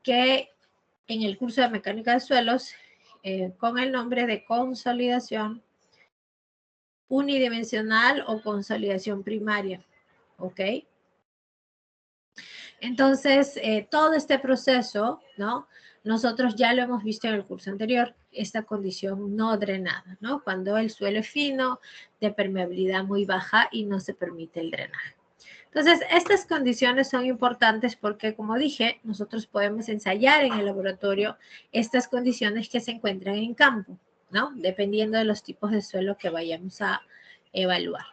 que en el curso de mecánica de suelos, con el nombre de consolidación unidimensional o consolidación primaria, ¿ok? Entonces, todo este proceso, ¿no? Nosotros ya lo hemos visto en el curso anterior, esta condición no drenada, ¿no? Cuando el suelo es fino, de permeabilidad muy baja y no se permite el drenaje. Entonces, estas condiciones son importantes porque, como dije, nosotros podemos ensayar en el laboratorio estas condiciones que se encuentran en campo, ¿no? Dependiendo de los tipos de suelo que vayamos a evaluar.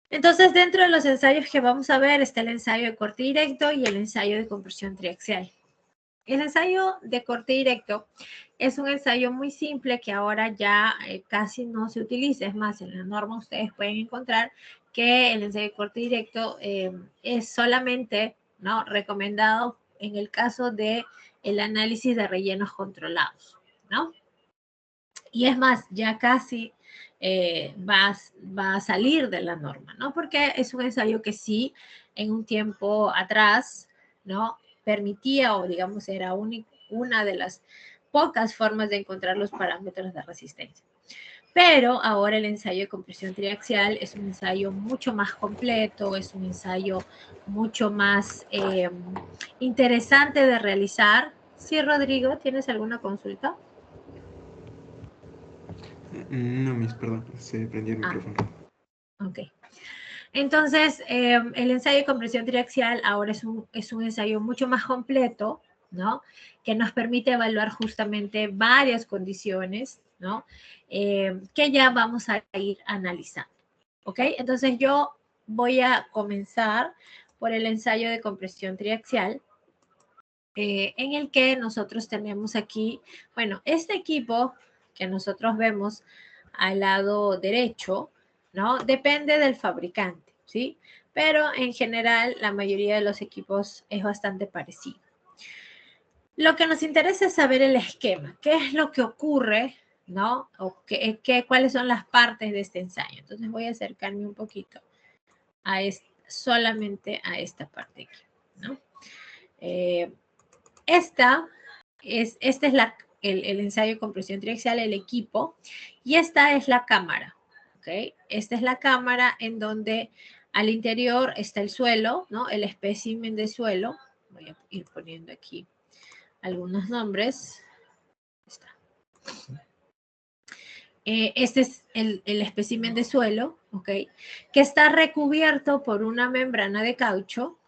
Entonces, dentro de los ensayos que vamos a ver está el ensayo de corte directo y el ensayo de compresión triaxial. El ensayo de corte directo es un ensayo muy simple que ahora ya casi no se utiliza. Es más, en la norma ustedes pueden encontrar que el ensayo de corte directo es solamente, ¿no?, recomendado en el caso de el análisis de rellenos controlados, ¿no? Y es más, ya casi va a salir de la norma, ¿no? Porque es un ensayo que sí, en un tiempo atrás, ¿no?, permitía, o digamos era una de las pocas formas de encontrar los parámetros de resistencia. Pero ahora el ensayo de compresión triaxial es un ensayo mucho más completo, es un ensayo mucho más interesante de realizar. Sí, Rodrigo, ¿tienes alguna consulta? No, Miss, perdón, se prendió el micrófono. Ok. Entonces, el ensayo de compresión triaxial ahora es un ensayo mucho más completo, ¿no? Que nos permite evaluar justamente varias condiciones, ¿no? Que ya vamos a ir analizando, ¿ok? Entonces, yo voy a comenzar por el ensayo de compresión triaxial, en el que nosotros tenemos aquí, bueno, este equipo que nosotros vemos al lado derecho, ¿no? Depende del fabricante, ¿sí? Pero en general la mayoría de los equipos es bastante parecido. Lo que nos interesa es saber el esquema, qué es lo que ocurre, ¿no? O cuáles son las partes de este ensayo. Entonces voy a acercarme un poquito a solamente a esta parte aquí, ¿no? Este es el ensayo de compresión triaxial, el equipo, y esta es la cámara, ¿ok? Esta es la cámara en donde al interior está el suelo, ¿no? El espécimen de suelo. Voy a ir poniendo aquí algunos nombres. Está. Este es el espécimen de suelo, ¿ok? Que está recubierto por una membrana de caucho,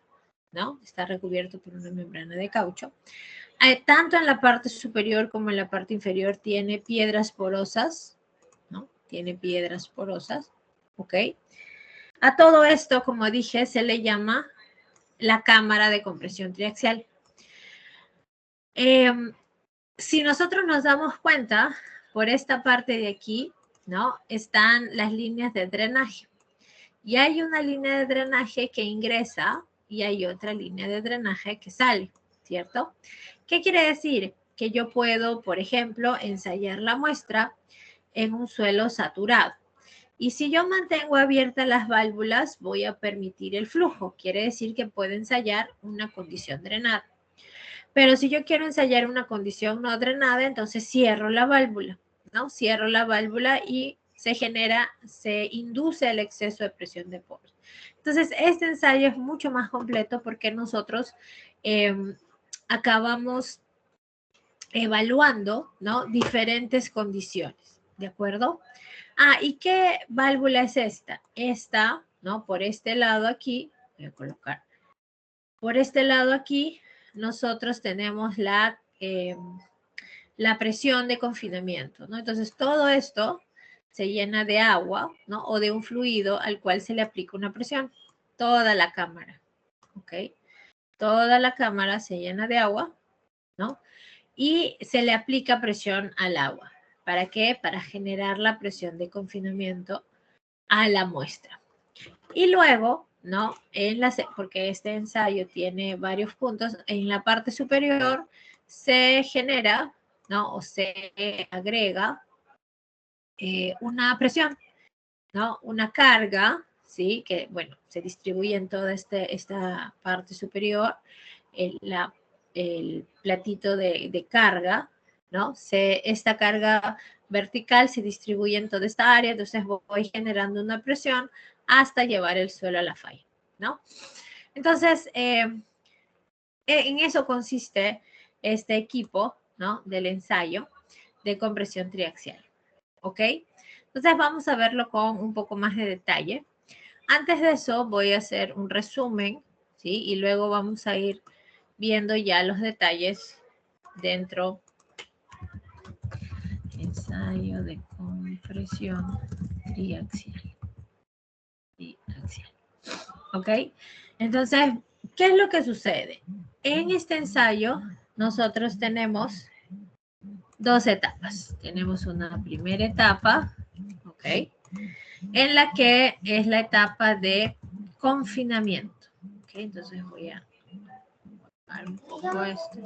¿no? Está recubierto por una membrana de caucho. Tanto en la parte superior como en la parte inferior tiene piedras porosas, ¿no? Tiene piedras porosas, ¿ok? A todo esto, como dije, se le llama la cámara de compresión triaxial. Si nosotros nos damos cuenta, por esta parte de aquí, ¿no?, están las líneas de drenaje. Y hay una línea de drenaje que ingresa y hay otra línea de drenaje que sale, ¿cierto? ¿Qué quiere decir? Que yo puedo, por ejemplo, ensayar la muestra en un suelo saturado. Y si yo mantengo abiertas las válvulas, voy a permitir el flujo. Quiere decir que puedo ensayar una condición drenada. Pero si yo quiero ensayar una condición no drenada, entonces cierro la válvula, ¿no? Cierro la válvula y se induce el exceso de presión de poros. Entonces, este ensayo es mucho más completo porque nosotros acabamos evaluando, ¿no?, diferentes condiciones, ¿de acuerdo? ¿Y qué válvula es esta? Esta, ¿no?, por este lado aquí, voy a colocar, por este lado aquí, nosotros tenemos la presión de confinamiento, ¿no? Entonces, todo esto se llena de agua, ¿no?, o de un fluido al cual se le aplica una presión. Toda la cámara, ¿ok? Toda la cámara se llena de agua, ¿no? Y se le aplica presión al agua. ¿Para qué? Para generar la presión de confinamiento a la muestra. Y luego, ¿no?, porque este ensayo tiene varios puntos, en la parte superior se genera, ¿no?, o se agrega una presión, ¿no?, una carga, ¿sí?, que, bueno, se distribuye en toda esta parte superior. el platito de carga, ¿no? Esta carga vertical se distribuye en toda esta área, entonces voy generando una presión hasta llevar el suelo a la falla, ¿no? Entonces, en eso consiste este equipo, ¿no? Del ensayo de compresión triaxial, ¿ok? Entonces vamos a verlo con un poco más de detalle. Antes de eso voy a hacer un resumen, ¿sí? Y luego vamos a ir viendo ya los detalles dentro del ensayo de compresión triaxial. ¿Ok? Entonces, ¿qué es lo que sucede? En este ensayo, nosotros tenemos dos etapas. Tenemos una primera etapa, ¿ok? En la que es la etapa de confinamiento. ¿Ok? Entonces voy a bajar un poco esto.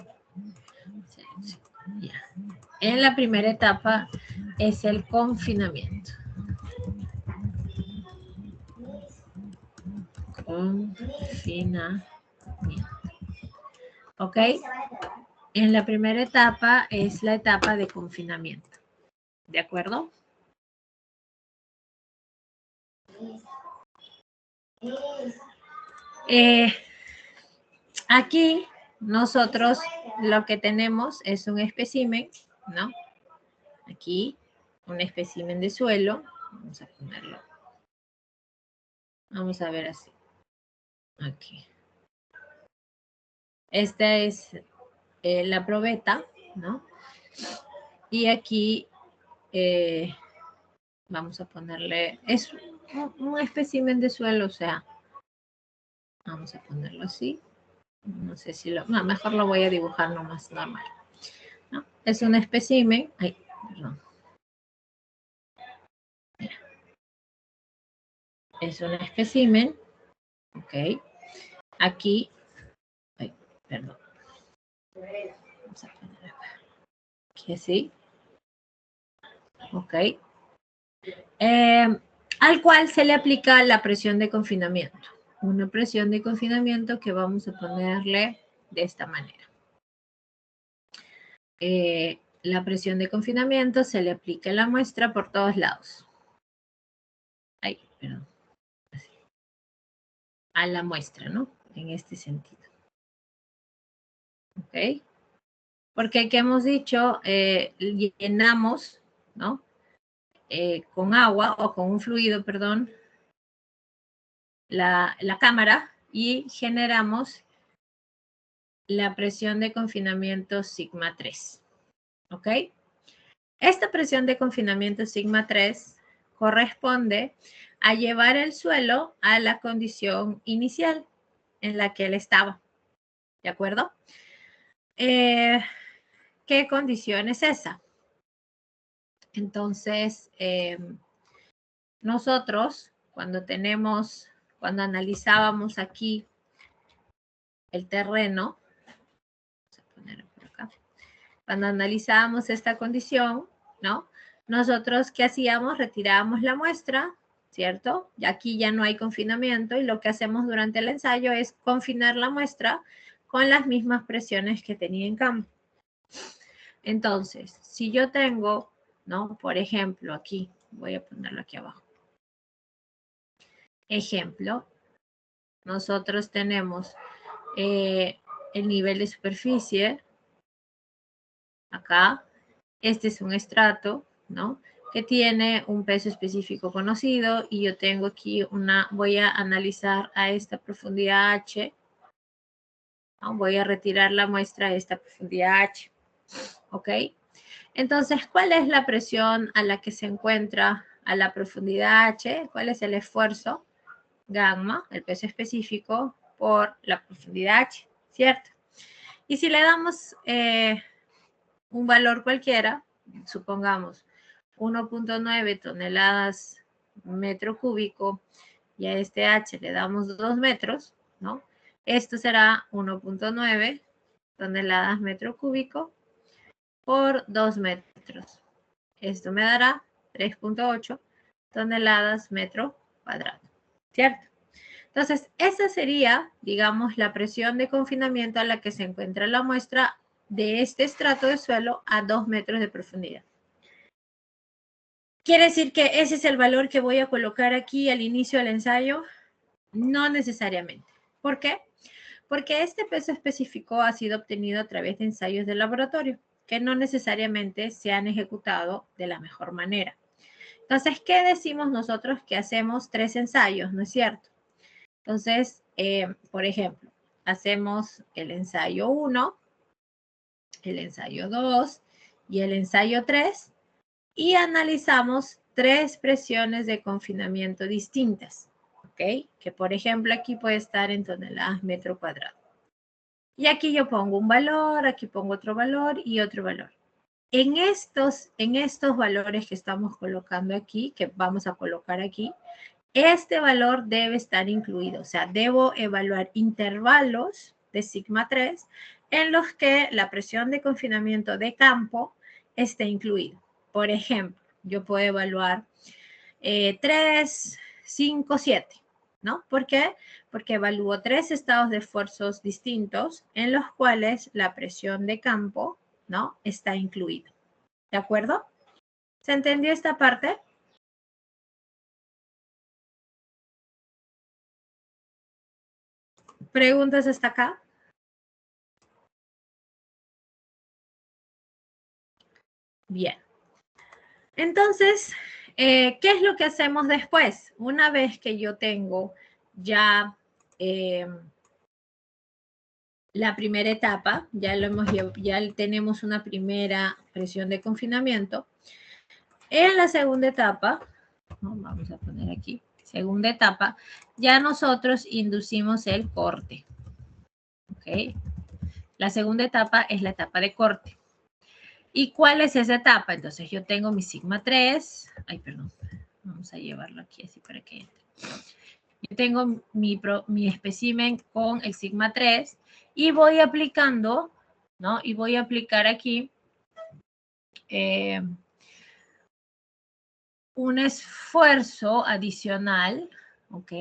Ya. En la primera etapa es el confinamiento. Confinamiento. ¿Ok? En la primera etapa es la etapa de confinamiento. ¿De acuerdo? Aquí nosotros lo que tenemos es un espécimen, ¿no? Aquí, un espécimen de suelo. Vamos a ponerlo. Vamos a ver así. Aquí. Esta es la probeta, ¿no? Y aquí vamos a ponerle, es un espécimen de suelo, o sea, vamos a ponerlo así. No sé si no, mejor lo voy a dibujar nomás normal, ¿no? Es un espécimen, ay, perdón. Mira. Es un espécimen, ok. Aquí, ay, perdón. Vamos a poner acá. Aquí así. Ok. Al cual se le aplica la presión de confinamiento. Una presión de confinamiento que vamos a ponerle de esta manera. La presión de confinamiento se le aplica a la muestra por todos lados. Ay, perdón. Así. A la muestra, ¿no? En este sentido. ¿Ok? Porque ¿qué hemos dicho? Llenamos, ¿no? Con agua o con un fluido, perdón, la cámara y generamos la presión de confinamiento sigma 3. ¿Ok? Esta presión de confinamiento sigma 3 corresponde a llevar el suelo a la condición inicial en la que él estaba. ¿De acuerdo? ¿Qué condición es esa? Entonces, nosotros cuando analizábamos aquí el terreno, vamos a poner por acá, cuando analizábamos esta condición, ¿no? Nosotros, ¿qué hacíamos? Retirábamos la muestra, ¿cierto? Y aquí ya no hay confinamiento y lo que hacemos durante el ensayo es confinar la muestra con las mismas presiones que tenía en campo. Entonces, si yo tengo, ¿no? Por ejemplo, aquí, voy a ponerlo aquí abajo. Ejemplo, nosotros tenemos el nivel de superficie, acá, este es un estrato, ¿no? Que tiene un peso específico conocido y yo tengo aquí voy a analizar a esta profundidad H, ¿no? Voy a retirar la muestra a esta profundidad H, ¿ok? Entonces, ¿cuál es la presión a la que se encuentra a la profundidad H? ¿Cuál es el esfuerzo? Gamma, el peso específico, por la profundidad H, ¿cierto? Y si le damos un valor cualquiera, supongamos 1.9 toneladas metro cúbico, y a este H le damos 2 metros, ¿no? Esto será 1.9 toneladas metro cúbico por 2 metros. Esto me dará 3.8 toneladas metro cuadrado, ¿cierto? Entonces, esa sería, digamos, la presión de confinamiento a la que se encuentra la muestra de este estrato de suelo a 2 metros de profundidad. ¿Quiere decir que ese es el valor que voy a colocar aquí al inicio del ensayo? No necesariamente. ¿Por qué? Porque este peso específico ha sido obtenido a través de ensayos de laboratorio, que no necesariamente se han ejecutado de la mejor manera. Entonces, ¿qué decimos nosotros? Que hacemos 3 ensayos, ¿no es cierto? Entonces, por ejemplo, hacemos el ensayo 1, el ensayo 2 y el ensayo 3 y analizamos 3 presiones de confinamiento distintas, ¿ok? Que por ejemplo aquí puede estar en toneladas metro cuadrado. Y aquí yo pongo un valor, aquí pongo otro valor y otro valor. En estos valores que estamos colocando aquí, que vamos a colocar aquí, este valor debe estar incluido. O sea, debo evaluar intervalos de sigma 3 en los que la presión de confinamiento de campo esté incluido. Por ejemplo, yo puedo evaluar 3, 5, 7. ¿No? ¿Por qué? Porque evalúo 3 estados de esfuerzos distintos en los cuales la presión de campo, ¿no? Está incluido. ¿De acuerdo? ¿Se entendió esta parte? ¿Preguntas hasta acá? Bien. Entonces, ¿qué es lo que hacemos después? Una vez que yo tengo ya la primera etapa, ya tenemos una primera presión de confinamiento. En la segunda etapa, vamos a poner aquí, segunda etapa, ya nosotros inducimos el corte. ¿Ok? La segunda etapa es la etapa de corte. ¿Y cuál es esa etapa? Entonces yo tengo mi sigma 3, ay, perdón, vamos a llevarlo aquí así para que entre. Yo tengo mi espécimen con el sigma 3 y voy aplicando, ¿no? Y voy a aplicar aquí un esfuerzo adicional, ¿ok?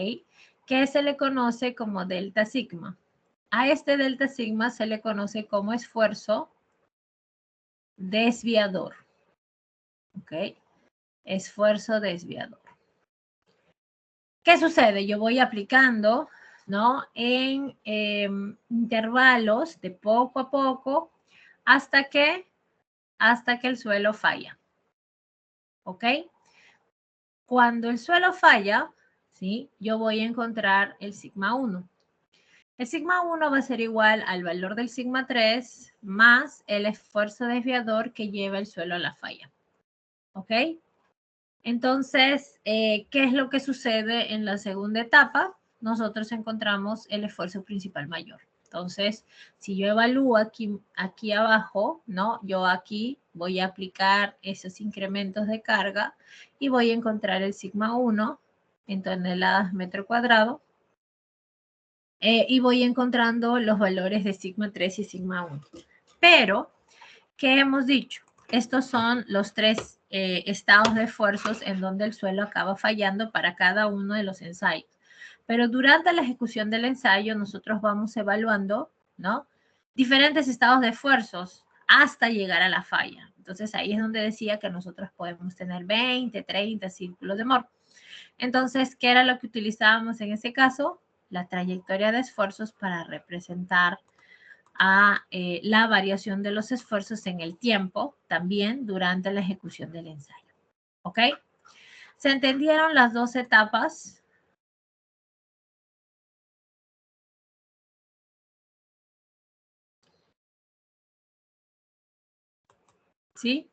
Que se le conoce como delta sigma. A este delta sigma se le conoce como esfuerzo desviador, ¿ok? Esfuerzo desviador. ¿Qué sucede? Yo voy aplicando, ¿no? En intervalos de poco a poco hasta que el suelo falla, ¿ok? Cuando el suelo falla, ¿sí? Yo voy a encontrar el sigma 1. El sigma 1 va a ser igual al valor del sigma 3 más el esfuerzo desviador que lleva el suelo a la falla. ¿Ok? Entonces, ¿qué es lo que sucede en la segunda etapa? Nosotros encontramos el esfuerzo principal mayor. Entonces, si yo evalúo aquí abajo, ¿no? Yo aquí voy a aplicar esos incrementos de carga y voy a encontrar el sigma 1 en toneladas metro cuadrado. Y voy encontrando los valores de sigma 3 y sigma 1. Pero, ¿qué hemos dicho? Estos son los 3 estados de esfuerzos en donde el suelo acaba fallando para cada uno de los ensayos. Pero durante la ejecución del ensayo nosotros vamos evaluando, ¿no? Diferentes estados de esfuerzos hasta llegar a la falla. Entonces ahí es donde decía que nosotros podemos tener 20, 30 círculos de Mohr. Entonces, ¿qué era lo que utilizábamos en ese caso? La trayectoria de esfuerzos para representar a la variación de los esfuerzos en el tiempo, también durante la ejecución del ensayo. ¿Ok? ¿Se entendieron las 2 etapas? ¿Sí?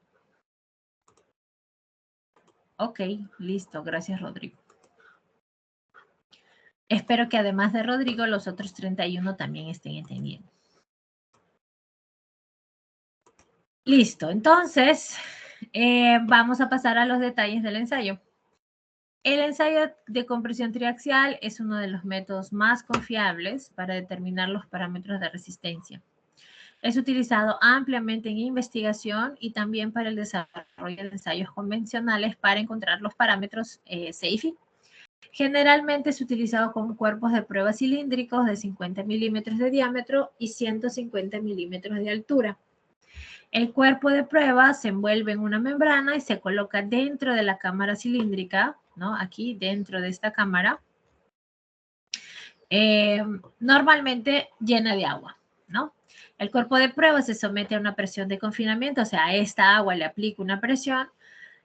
Ok, listo. Gracias, Rodrigo. Espero que además de Rodrigo, los otros 31 también estén entendiendo. Listo, entonces vamos a pasar a los detalles del ensayo. El ensayo de compresión triaxial es uno de los métodos más confiables para determinar los parámetros de resistencia. Es utilizado ampliamente en investigación y también para el desarrollo de ensayos convencionales para encontrar los parámetros SAFE. Generalmente es utilizado con cuerpos de prueba cilíndricos de 50 milímetros de diámetro y 150 milímetros de altura. El cuerpo de prueba se envuelve en una membrana y se coloca dentro de la cámara cilíndrica, ¿no? Aquí dentro de esta cámara, normalmente llena de agua, ¿no? El cuerpo de prueba se somete a una presión de confinamiento, o sea, a esta agua le aplica una presión,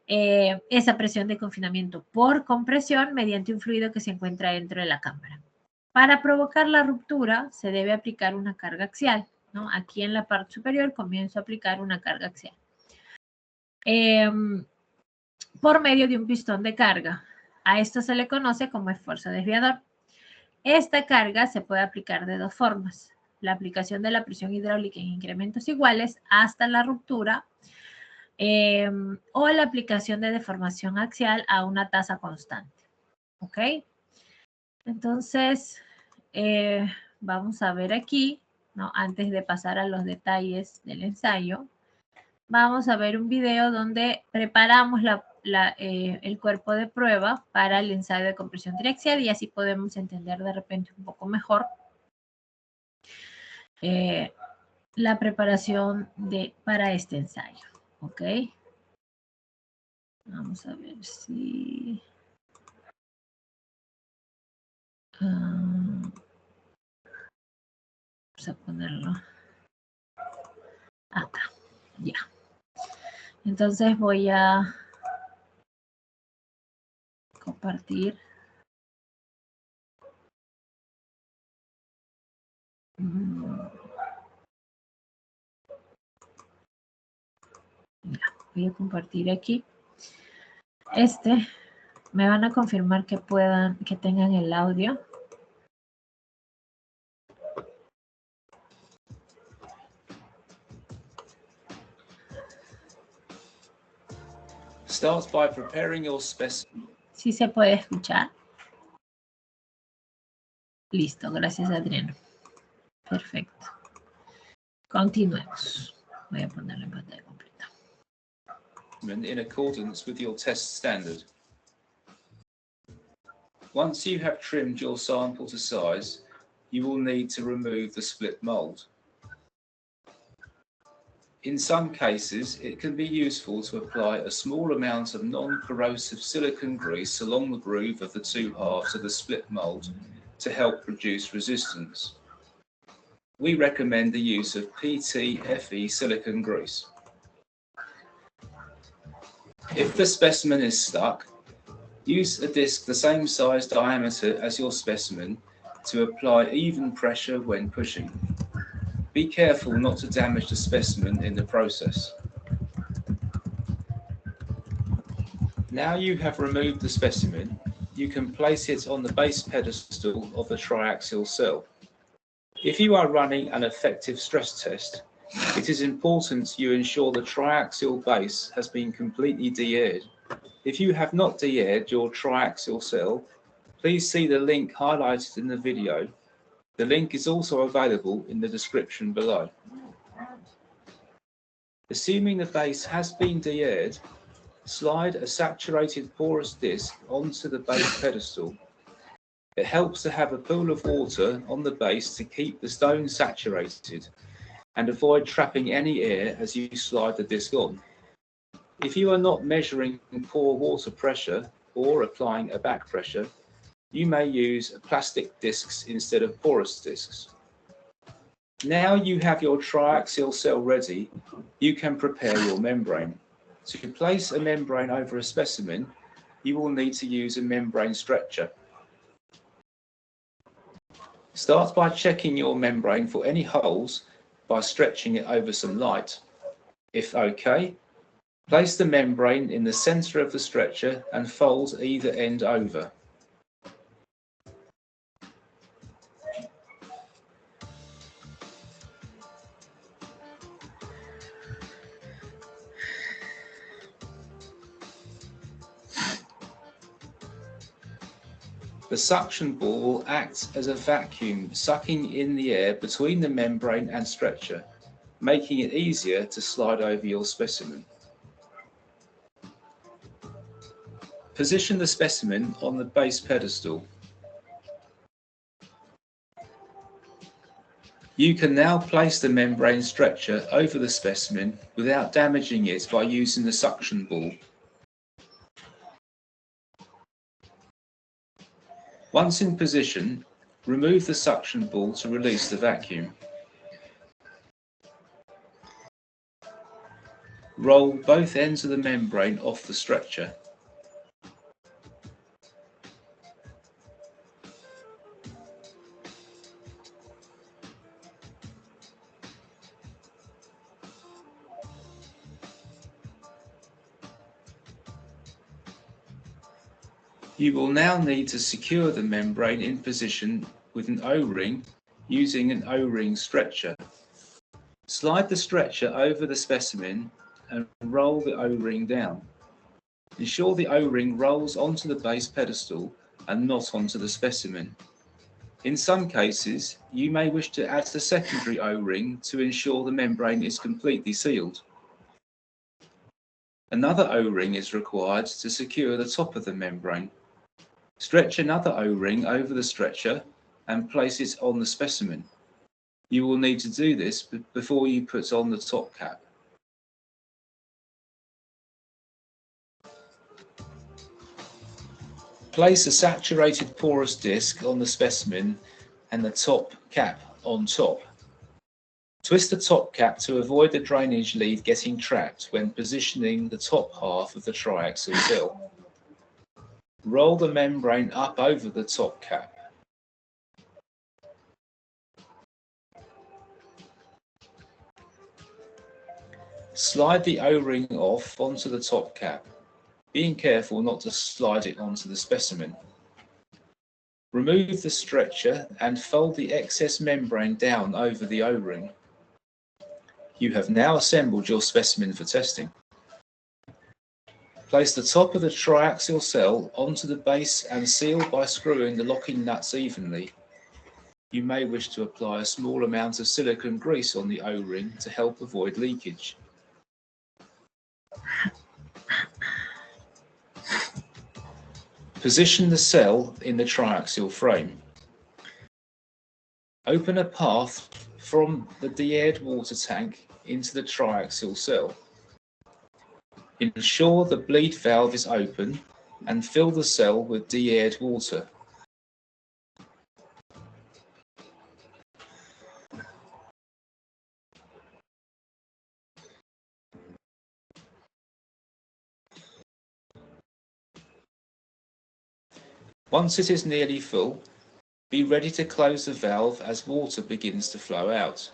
esa presión de confinamiento por compresión mediante un fluido que se encuentra dentro de la cámara. Para provocar la ruptura se debe aplicar una carga axial, ¿no? Aquí en la parte superior comienzo a aplicar una carga axial. Por medio de un pistón de carga. A esto se le conoce como esfuerzo desviador. Esta carga se puede aplicar de dos formas. La aplicación de la presión hidráulica en incrementos iguales hasta la ruptura o la aplicación de deformación axial a una tasa constante. ¿Ok? Entonces, vamos a ver aquí, ¿no? Antes de pasar a los detalles del ensayo, vamos a ver un video donde preparamos el cuerpo de prueba para el ensayo de compresión triaxial y así podemos entender de repente un poco mejor la preparación para este ensayo. ¿Ok? Vamos a ver si... vamos a ponerlo acá. Ya. Entonces voy a compartir. Ya, voy a compartir aquí. Me van a confirmar que tengan el audio. Start by preparing your specimen. Sí se puede escuchar. Listo, gracias Adriano. Perfecto. Continuemos. Voy a ponerlo en pantalla completa. In accordance with your test standard. Once you have trimmed your sample to size, you will need to remove the split mold. In some cases, it can be useful to apply a small amount of non-corrosive silicone grease along the groove of the two halves of the split mold to help reduce resistance. We recommend the use of PT-FE silicone grease. If the specimen is stuck, use a disc the same size diameter as your specimen to apply even pressure when pushing. Be careful not to damage the specimen in the process. Now you have removed the specimen, you can place it on the base pedestal of the triaxial cell. If you are running an effective stress test, it is important you ensure the triaxial base has been completely de-aired. If you have not de-aired your triaxial cell, please see the link highlighted in the video. The link is also available in the description below. Assuming the base has been de-aired, slide a saturated porous disc onto the base pedestal. It helps to have a pool of water on the base to keep the stone saturated and avoid trapping any air as you slide the disc on. If you are not measuring pore water pressure or applying a back pressure, you may use plastic discs instead of porous discs. Now you have your triaxial cell ready, you can prepare your membrane. To place a membrane over a specimen, you will need to use a membrane stretcher. Start by checking your membrane for any holes by stretching it over some light. If okay, place the membrane in the center of the stretcher and fold either end over. The suction ball will act as a vacuum, sucking in the air between the membrane and stretcher, making it easier to slide over your specimen. Position the specimen on the base pedestal. You can now place the membrane stretcher over the specimen without damaging it by using the suction ball. Once in position, remove the suction ball to release the vacuum. Roll both ends of the membrane off the stretcher. You will now need to secure the membrane in position with an O-ring using an O-ring stretcher. Slide the stretcher over the specimen and roll the O-ring down. Ensure the O-ring rolls onto the base pedestal and not onto the specimen. In some cases, you may wish to add the secondary O-ring to ensure the membrane is completely sealed. Another O-ring is required to secure the top of the membrane. Stretch another O-ring over the stretcher and place it on the specimen. You will need to do this before you put on the top cap. Place a saturated porous disc on the specimen and the top cap on top. Twist the top cap to avoid the drainage lead getting trapped when positioning the top half of the triaxial cell. Roll the membrane up over the top cap. Slide the O-ring off onto the top cap, being careful not to slide it onto the specimen. Remove the stretcher and fold the excess membrane down over the O-ring. You have now assembled your specimen for testing. Place the top of the triaxial cell onto the base and seal by screwing the locking nuts evenly. You may wish to apply a small amount of silicone grease on the O-ring to help avoid leakage. Position the cell in the triaxial frame. Open a path from the de-aired water tank into the triaxial cell. Ensure the bleed valve is open and fill the cell with de-aired water. Once it is nearly full, be ready to close the valve as water begins to flow out.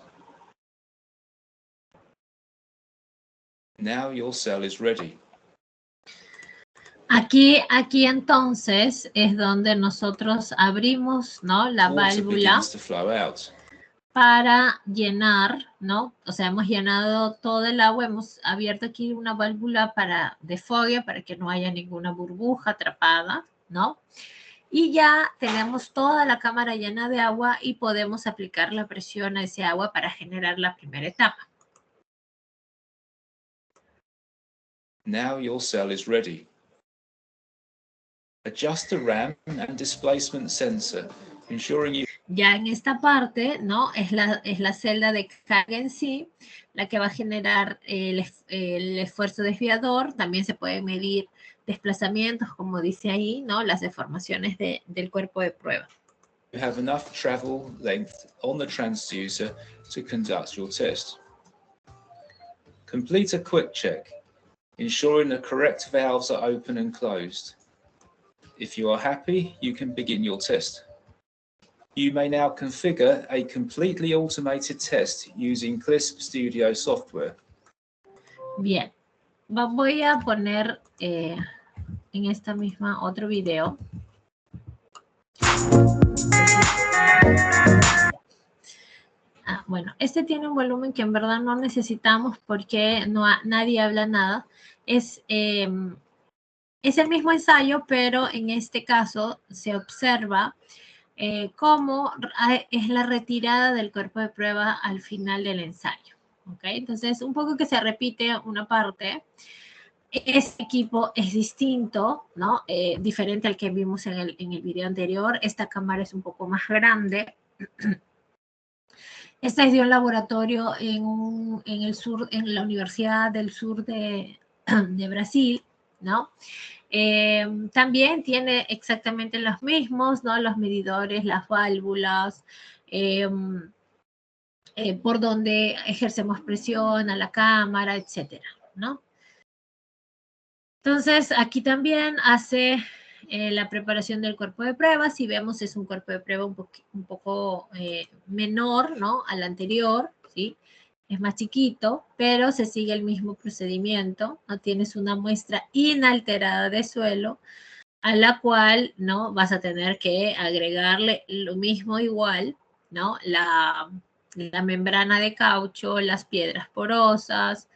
Now your cell is ready. Aquí entonces es donde nosotros abrimos, ¿no?, la válvula para llenar, ¿no? O sea, hemos llenado todo el agua, hemos abierto aquí una válvula de fogue para que no haya ninguna burbuja atrapada, ¿no? Y ya tenemos toda la cámara llena de agua y podemos aplicar la presión a ese agua para generar la primera etapa. Now your cell is ready. Adjust the ram and displacement sensor, ensuring you... Ya en esta parte, ¿no?, es la celda de carga en sí, la que va a generar el esfuerzo desviador. También se pueden medir desplazamientos, como dice ahí, ¿no?, las deformaciones del cuerpo de prueba. You have enough travel length on the transducer to conduct your test. Complete a quick check, ensuring the correct valves are open and closed. If you are happy, you can begin your test. You may now configure a completely automated test using CLISP Studio software. Bien, voy a poner en esta misma otro video. Bueno, este tiene un volumen que en verdad no necesitamos porque nadie habla nada. Es el mismo ensayo, pero en este caso se observa cómo es la retirada del cuerpo de prueba al final del ensayo. ¿Okay? Entonces, un poco que se repite una parte. Este equipo es distinto, ¿no? Diferente al que vimos en el video anterior. Esta cámara es un poco más grande. Esta es de un laboratorio en el sur, en la Universidad del Sur de Brasil, ¿no? También tiene exactamente los mismos, ¿no? Los medidores, las válvulas, por donde ejercemos presión a la cámara, etcétera, ¿no? Entonces, aquí también hace la preparación del cuerpo de prueba. Si vemos, es un cuerpo de prueba un poco menor, ¿no? Al anterior, ¿sí? Es más chiquito, pero se sigue el mismo procedimiento, ¿no? Tienes una muestra inalterada de suelo, a la cual, ¿no? Vas a tener que agregarle lo mismo igual, ¿no? La membrana de caucho, las piedras porosas,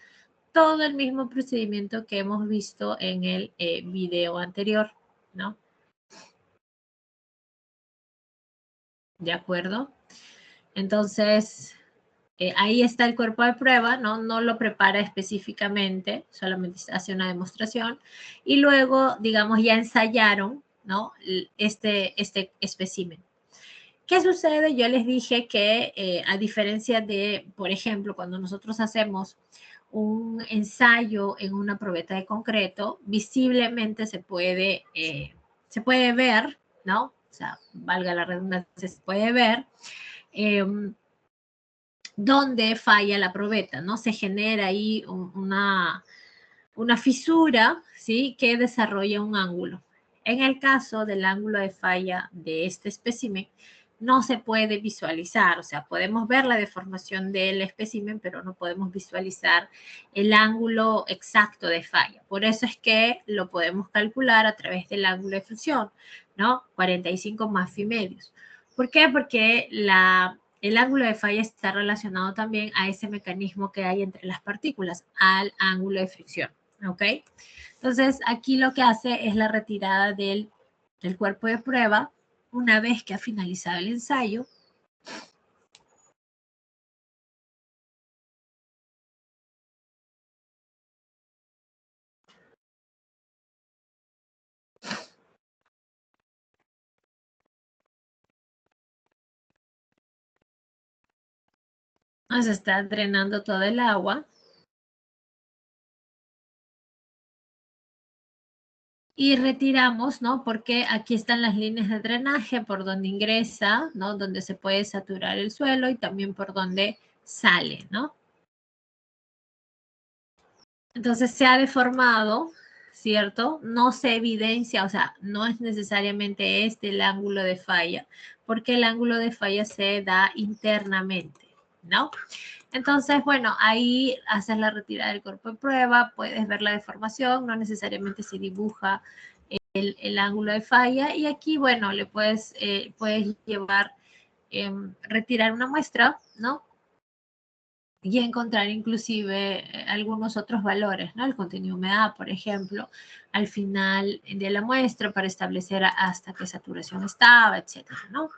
todo el mismo procedimiento que hemos visto en el video anterior, ¿no? ¿De acuerdo? Entonces, ahí está el cuerpo de prueba, ¿no? No lo prepara específicamente, solamente hace una demostración. Y luego, digamos, ya ensayaron, ¿no? Este espécimen. ¿Qué sucede? Yo les dije que a diferencia de, por ejemplo, cuando nosotros hacemos un ensayo en una probeta de concreto, visiblemente se puede ver, ¿no? O sea, valga la redundancia, se puede ver dónde falla la probeta, ¿no? Se genera ahí una fisura, ¿sí? Que desarrolla un ángulo. En el caso del ángulo de falla de este espécimen, no se puede visualizar, o sea, podemos ver la deformación del espécimen, pero no podemos visualizar el ángulo exacto de falla. Por eso es que lo podemos calcular a través del ángulo de fusión, ¿no? 45 más phi medios. ¿Por qué? Porque el ángulo de falla está relacionado también a ese mecanismo que hay entre las partículas, al ángulo de fricción, ¿ok? Entonces, aquí lo que hace es la retirada del cuerpo de prueba una vez que ha finalizado el ensayo. Se está drenando todo el agua. Y retiramos, ¿no? Porque aquí están las líneas de drenaje por donde ingresa, ¿no? Donde se puede saturar el suelo y también por donde sale, ¿no? Entonces se ha deformado, ¿cierto? No se evidencia, o sea, no es necesariamente este el ángulo de falla, porque el ángulo de falla se da internamente, ¿no? Entonces, bueno, ahí haces la retirada del cuerpo de prueba, puedes ver la deformación, no necesariamente se dibuja el ángulo de falla, y aquí, bueno, le puedes llevar, retirar una muestra, ¿no? Y encontrar inclusive algunos otros valores, ¿no? El contenido de humedad, por ejemplo, al final de la muestra para establecer hasta qué saturación estaba, etcétera, ¿no?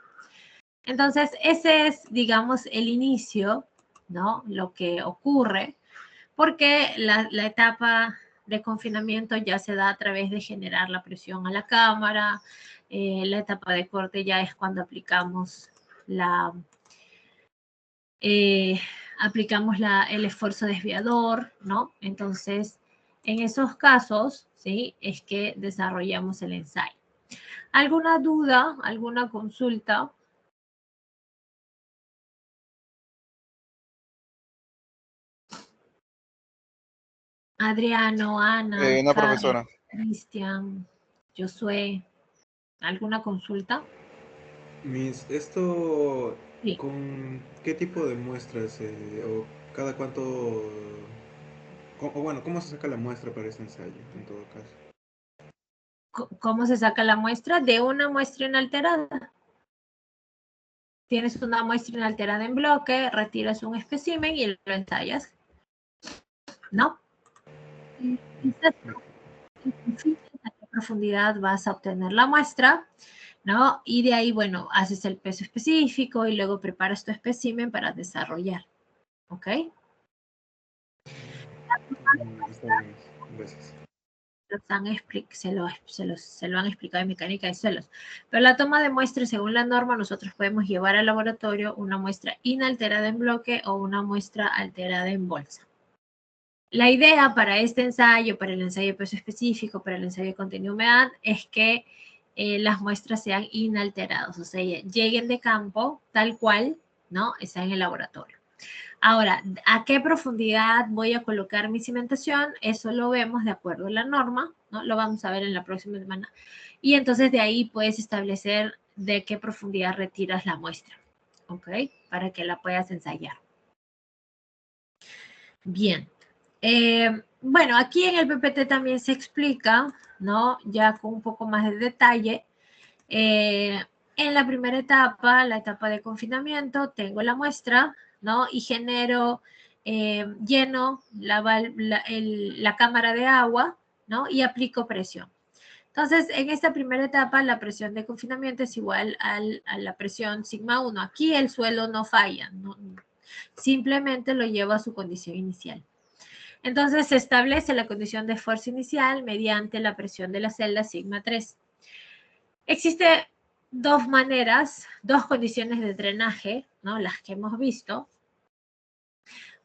Entonces, ese es, digamos, el inicio, ¿no? Lo que ocurre, porque la etapa de confinamiento ya se da a través de generar la presión a la cámara. La etapa de corte ya es cuando aplicamos el esfuerzo desviador, ¿no? Entonces, en esos casos, ¿sí? Es que desarrollamos el ensayo. ¿Alguna duda? ¿Alguna consulta? Adriano, Ana, No, Carlos, profesora. Cristian, Josué, ¿alguna consulta? Miss, esto, Sí. ¿con qué tipo de muestras o cada cuánto, o bueno, cómo se saca la muestra para este ensayo en todo caso? ¿Cómo se saca la muestra? De una muestra inalterada. Tienes una muestra inalterada en bloque, retiras un espécimen y lo ensayas, ¿no? Y dices a qué profundidad vas a obtener la muestra, ¿no? Y de ahí, bueno, haces el peso específico y luego preparas tu espécimen para desarrollar, ¿ok? Está bien, gracias. se lo han explicado en mecánica de suelos. Pero la toma de muestras, según la norma, nosotros podemos llevar al laboratorio una muestra inalterada en bloque o una muestra alterada en bolsa. La idea para este ensayo, para el ensayo de peso específico, para el ensayo de contenido humedad, es que las muestras sean inalteradas, o sea, lleguen de campo tal cual, ¿no? Está en el laboratorio. Ahora, ¿a qué profundidad voy a colocar mi cimentación? Eso lo vemos de acuerdo a la norma, ¿no? Lo vamos a ver en la próxima semana. Y entonces de ahí puedes establecer de qué profundidad retiras la muestra, ¿ok? Para que la puedas ensayar. Bien. Bueno, aquí en el PPT también se explica, ¿no? Ya con un poco más de detalle. En la primera etapa, la etapa de confinamiento, tengo la muestra, ¿no? Y genero, lleno la cámara de agua, ¿no? Y aplico presión. Entonces, en esta primera etapa, la presión de confinamiento es igual a la presión sigma 1. Aquí el suelo no falla, ¿no? Simplemente lo llevo a su condición inicial. Entonces, se establece la condición de fuerza inicial mediante la presión de la celda sigma 3. Existe dos maneras, dos condiciones de drenaje, ¿no? Las que hemos visto,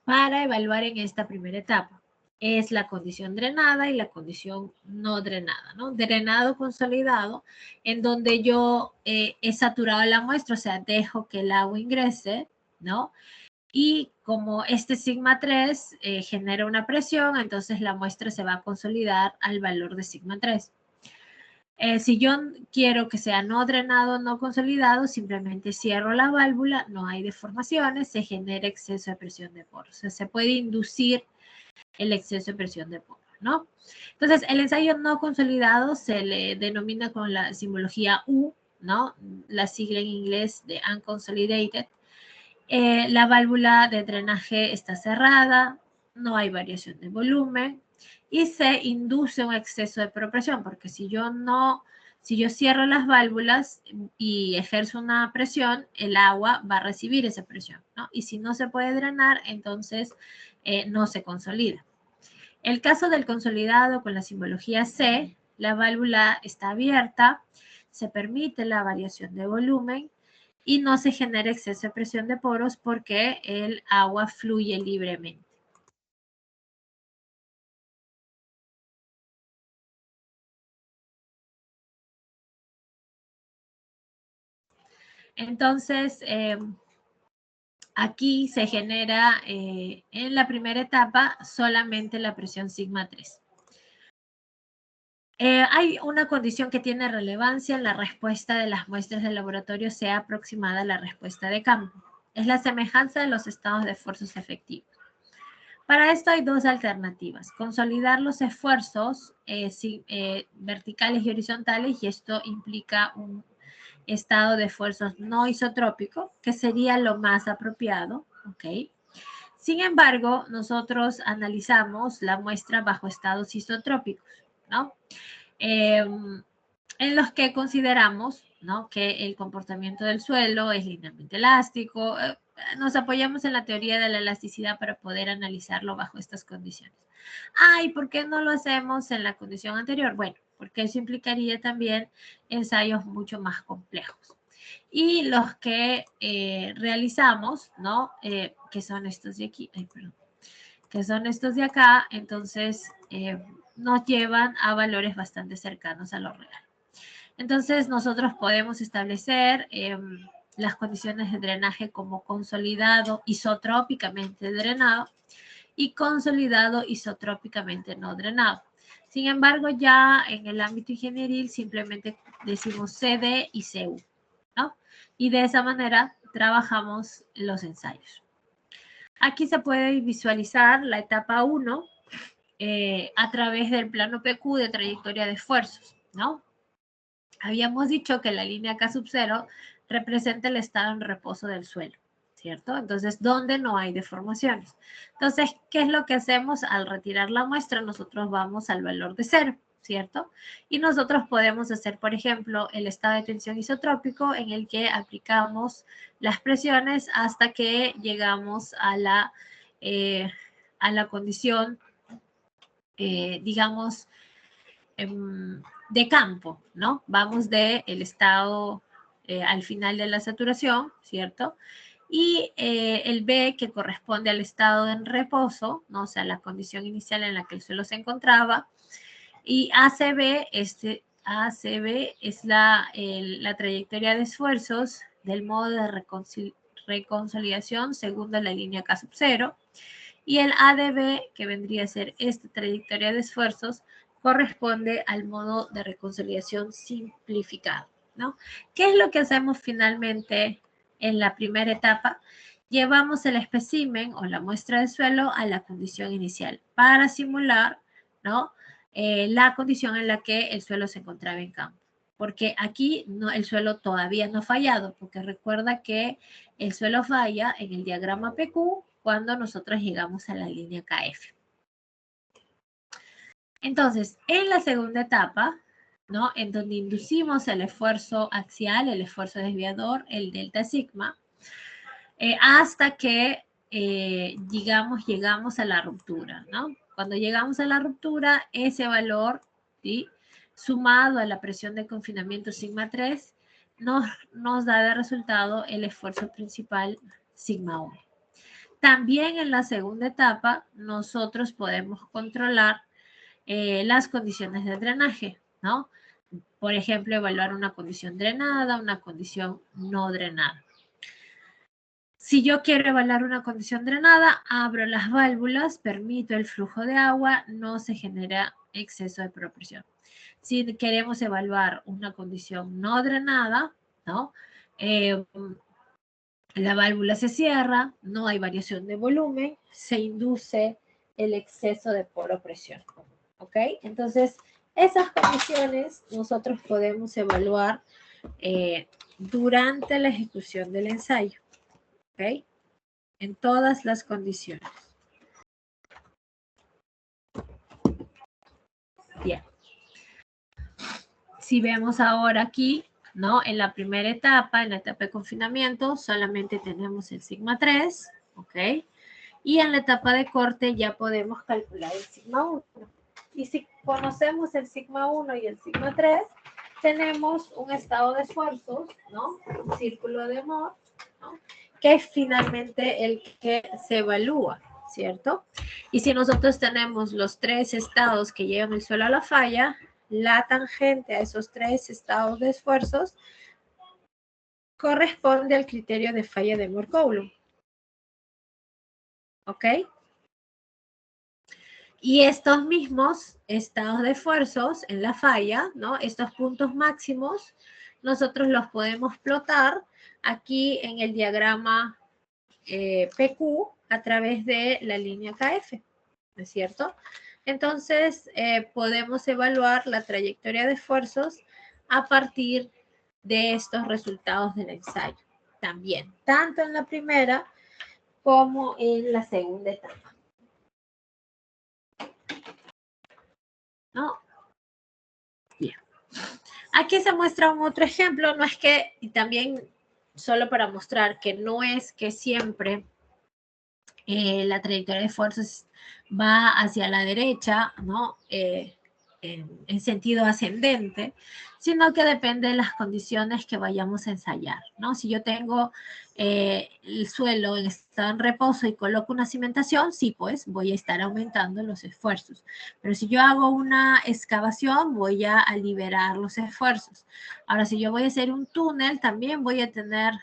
para evaluar en esta primera etapa. Es la condición drenada y la condición no drenada, ¿no? Drenado consolidado, en donde yo he saturado la muestra, o sea, dejo que el agua ingrese, ¿no? Y como este sigma 3 genera una presión, entonces la muestra se va a consolidar al valor de sigma 3. Si yo quiero que sea no drenado, no consolidado, simplemente cierro la válvula, no hay deformaciones, se genera exceso de presión de poros. O sea, se puede inducir el exceso de presión de poros, ¿no? Entonces, el ensayo no consolidado se le denomina con la simbología U, ¿no? La sigla en inglés de unconsolidated. La válvula de drenaje está cerrada, no hay variación de volumen y se induce un exceso de presión, porque si yo cierro las válvulas y ejerzo una presión, el agua va a recibir esa presión, ¿no? Y si no se puede drenar, entonces no se consolida. El caso del consolidado con la simbología C, la válvula está abierta, se permite la variación de volumen y no se genera exceso de presión de poros porque el agua fluye libremente. Entonces, aquí se genera en la primera etapa solamente la presión sigma 3. Hay una condición que tiene relevancia en la respuesta de las muestras del laboratorio sea aproximada a la respuesta de campo. Es la semejanza de los estados de esfuerzos efectivos. Para esto hay dos alternativas. Consolidar los esfuerzos verticales y horizontales, y esto implica un estado de esfuerzos no isotrópico, que sería lo más apropiado, ¿ok? Sin embargo, nosotros analizamos la muestra bajo estados isotrópicos, ¿no? En los que consideramos, ¿no? Que el comportamiento del suelo es linealmente elástico. Nos apoyamos en la teoría de la elasticidad para poder analizarlo bajo estas condiciones. ¿Y por qué no lo hacemos en la condición anterior? Bueno, porque eso implicaría también ensayos mucho más complejos. Y los que realizamos, ¿no? Que son estos de aquí, que son estos de acá, entonces nos llevan a valores bastante cercanos a lo real. Entonces, nosotros podemos establecer las condiciones de drenaje como consolidado isotrópicamente drenado y consolidado isotrópicamente no drenado. Sin embargo, ya en el ámbito ingenieril simplemente decimos CD y CU, ¿no? Y de esa manera trabajamos los ensayos. Aquí se puede visualizar la etapa 1 a través del plano PQ de trayectoria de esfuerzos, ¿no? Habíamos dicho que la línea K sub 0 representa el estado en reposo del suelo, ¿cierto? Entonces, ¿dónde no hay deformaciones? Entonces, ¿qué es lo que hacemos? Al retirar la muestra, nosotros vamos al valor de 0, ¿cierto? Y nosotros podemos hacer, por ejemplo, el estado de tensión isotrópico en el que aplicamos las presiones hasta que llegamos a la condición, digamos, de campo, ¿no? Vamos del estado al final de la saturación, ¿cierto? Y el B, que corresponde al estado en reposo, ¿no? O sea, la condición inicial en la que el suelo se encontraba. Y ACB, ACB es la trayectoria de esfuerzos del modo de reconsolidación según la línea K sub 0. Y el ADB, que vendría a ser esta trayectoria de esfuerzos, corresponde al modo de reconsolidación simplificado, ¿no? ¿Qué es lo que hacemos finalmente en la primera etapa? Llevamos el espécimen o la muestra de suelo a la condición inicial para simular, ¿no? La condición en la que el suelo se encontraba en campo. Porque aquí no, el suelo todavía no ha fallado, porque recuerda que el suelo falla en el diagrama PQ cuando nosotros llegamos a la línea KF. Entonces, en la segunda etapa, ¿no? En donde inducimos el esfuerzo axial, el esfuerzo desviador, el delta sigma, hasta que, llegamos a la ruptura, ¿no? Cuando llegamos a la ruptura, ese valor, ¿sí? Sumado a la presión de confinamiento sigma 3, nos da de resultado el esfuerzo principal sigma 1. También en la segunda etapa, nosotros podemos controlar las condiciones de drenaje, ¿no? Por ejemplo, evaluar una condición drenada, una condición no drenada. Si yo quiero evaluar una condición drenada, abro las válvulas, permito el flujo de agua, no se genera exceso de presión. Si queremos evaluar una condición no drenada, ¿no? La válvula se cierra, no hay variación de volumen, se induce el exceso de poro presión. ¿Ok? Entonces, esas condiciones nosotros podemos evaluar durante la ejecución del ensayo. ¿Ok? En todas las condiciones. Bien. Si vemos ahora aquí, ¿no? En la primera etapa, en la etapa de confinamiento, solamente tenemos el sigma 3, ¿ok? Y en la etapa de corte ya podemos calcular el sigma 1. Y si conocemos el sigma 1 y el sigma 3, tenemos un estado de esfuerzos, ¿no? Un círculo de Mohr, ¿no? Que es finalmente el que se evalúa, ¿cierto? Y si nosotros tenemos los 3 estados que llevan el suelo a la falla, la tangente a esos 3 estados de esfuerzos corresponde al criterio de falla de Mohr-Coulomb. ¿Ok? Y estos mismos estados de esfuerzos en la falla, ¿no? Estos puntos máximos, nosotros los podemos plotar aquí en el diagrama PQ a través de la línea KF, ¿no es cierto? Entonces, podemos evaluar la trayectoria de esfuerzos a partir de estos resultados del ensayo. También, tanto en la primera como en la segunda etapa. ¿No? Bien. Aquí se muestra un otro ejemplo, no es que, y también solo para mostrar que no es que siempre la trayectoria de esfuerzos va hacia la derecha, ¿no? En sentido ascendente, sino que depende de las condiciones que vayamos a ensayar, ¿no? Si yo tengo el suelo está en reposo y coloco una cimentación, sí, pues voy a estar aumentando los esfuerzos. Pero si yo hago una excavación, voy a liberar los esfuerzos. Ahora, si yo voy a hacer un túnel, también voy a tener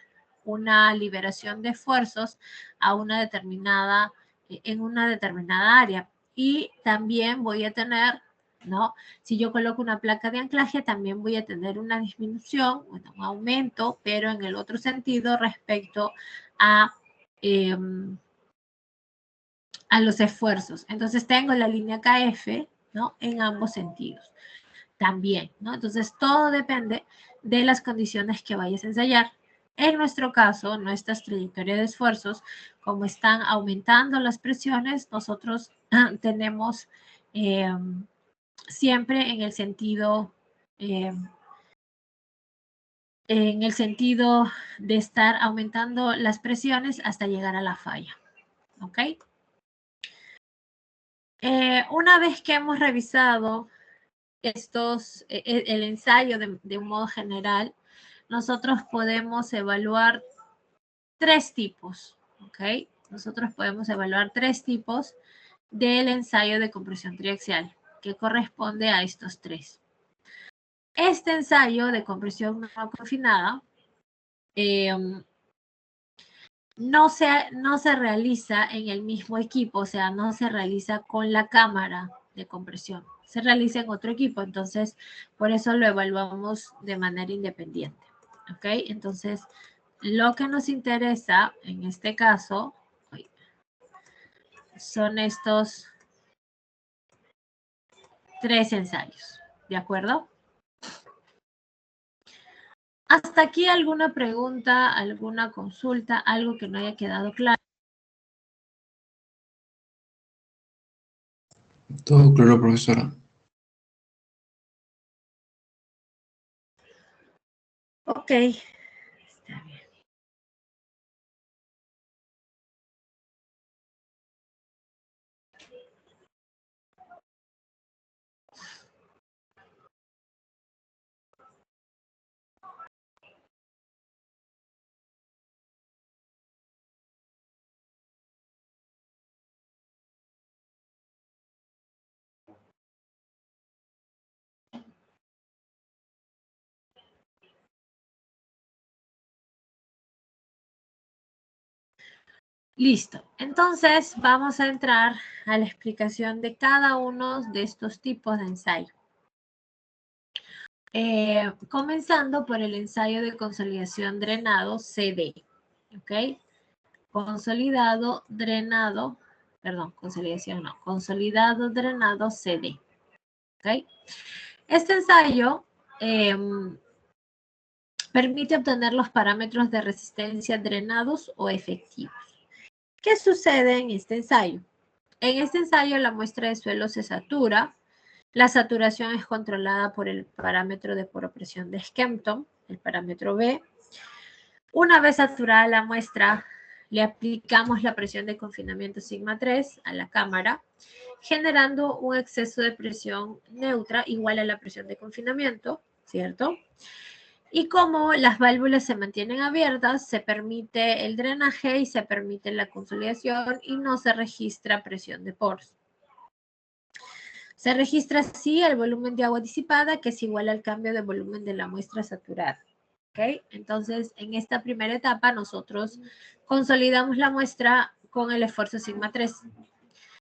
una liberación de esfuerzos a una determinada, en una determinada área. Y también voy a tener, ¿no? Si yo coloco una placa de anclaje, también voy a tener una disminución, bueno, un aumento, pero en el otro sentido respecto a los esfuerzos. Entonces tengo la línea KF, ¿no? En ambos sentidos también, ¿no? Entonces todo depende de las condiciones que vayas a ensayar. En nuestro caso, nuestras trayectorias de esfuerzos, como están aumentando las presiones, nosotros tenemos siempre en el sentido de estar aumentando las presiones hasta llegar a la falla. ¿Ok? Una vez que hemos revisado el ensayo de un modo general, nosotros podemos evaluar 3 tipos, ¿ok? Nosotros podemos evaluar 3 tipos del ensayo de compresión triaxial, que corresponde a estos 3. Este ensayo de compresión no confinada no se realiza en el mismo equipo, o sea, no se realiza con la cámara de compresión, se realiza en otro equipo, entonces por eso lo evaluamos de manera independiente, ¿ok? Entonces, lo que nos interesa en este caso son estos 3 ensayos, ¿de acuerdo? ¿Hasta aquí alguna pregunta, alguna consulta, algo que no haya quedado claro? Todo claro, profesora. Ok, está bien. Listo. Entonces, vamos a entrar a la explicación de cada uno de estos tipos de ensayo. Comenzando por el ensayo de consolidación drenado CD. ¿Ok? Consolidado drenado, perdón, consolidación no, consolidado drenado CD. ¿Ok? Este ensayo permite obtener los parámetros de resistencia drenados o efectivos. ¿Qué sucede en este ensayo? En este ensayo la muestra de suelo se satura. La saturación es controlada por el parámetro de poropresión de Skempton, el parámetro B. Una vez saturada la muestra, le aplicamos la presión de confinamiento sigma 3 a la cámara, generando un exceso de presión neutra igual a la presión de confinamiento, ¿cierto? Y como las válvulas se mantienen abiertas, se permite el drenaje y se permite la consolidación y no se registra presión de poros. Se registra así el volumen de agua disipada, que es igual al cambio de volumen de la muestra saturada. ¿Ok? Entonces, en esta primera etapa, nosotros consolidamos la muestra con el esfuerzo sigma 3,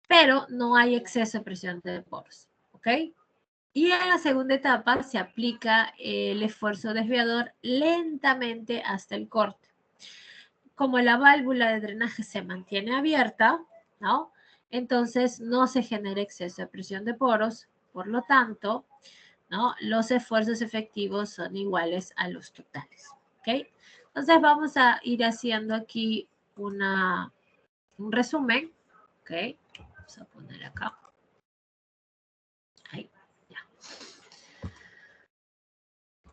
pero no hay exceso de presión de poros. ¿Ok? Y en la segunda etapa se aplica el esfuerzo desviador lentamente hasta el corte. Como la válvula de drenaje se mantiene abierta, ¿no? Entonces no se genera exceso de presión de poros, por lo tanto, ¿no? Los esfuerzos efectivos son iguales a los totales, ¿ok? Entonces vamos a ir haciendo aquí un resumen, ¿ok? Vamos a poner acá. Ahí, ya.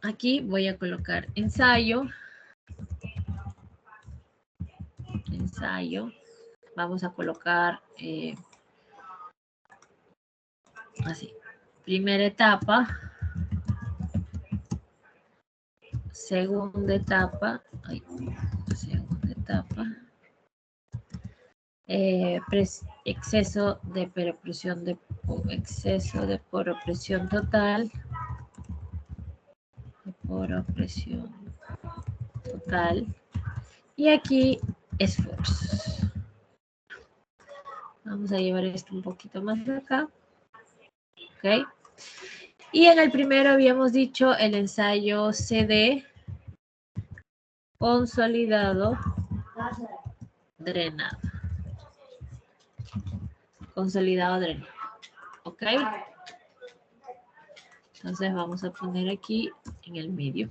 Aquí voy a colocar ensayo. Ensayo. Vamos a colocar así. Primera etapa. Segunda etapa. Ay, segunda etapa. Exceso de poropresión total. Poropresión total. Y aquí esfuerzos. Vamos a llevar esto un poquito más de acá. ¿Ok? Y en el primero habíamos dicho el ensayo CD consolidado drenado. Consolidado drenado. ¿Ok? Entonces vamos a poner aquí en el medio.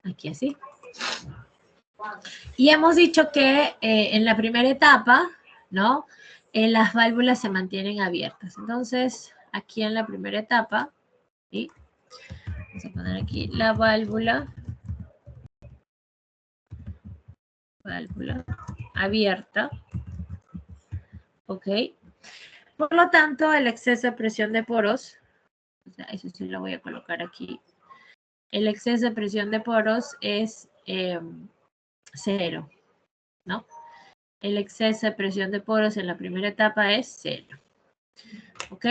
Aquí así. Y hemos dicho que en la primera etapa, ¿no? Las válvulas se mantienen abiertas. Entonces, aquí en la primera etapa, ¿sí? Vamos a poner aquí la válvula abierta, ¿ok? Por lo tanto, el exceso de presión de poros, o sea, eso sí lo voy a colocar aquí, el exceso de presión de poros es 0, ¿no? El exceso de presión de poros en la primera etapa es 0. ¿Ok?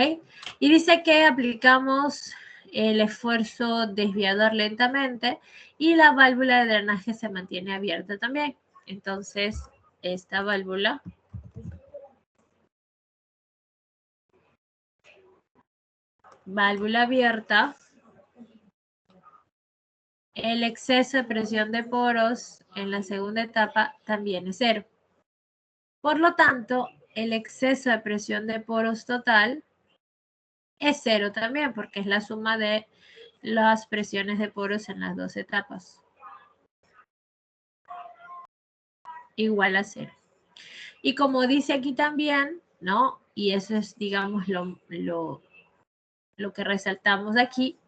Y dice que aplicamos el esfuerzo desviador lentamente y la válvula de drenaje se mantiene abierta también. Entonces, esta válvula abierta, el exceso de presión de poros en la segunda etapa también es 0. Por lo tanto, el exceso de presión de poros total es 0 también, porque es la suma de las presiones de poros en las dos etapas. Igual a 0. Y como dice aquí también, ¿no? Y eso es, digamos, lo que resaltamos aquí,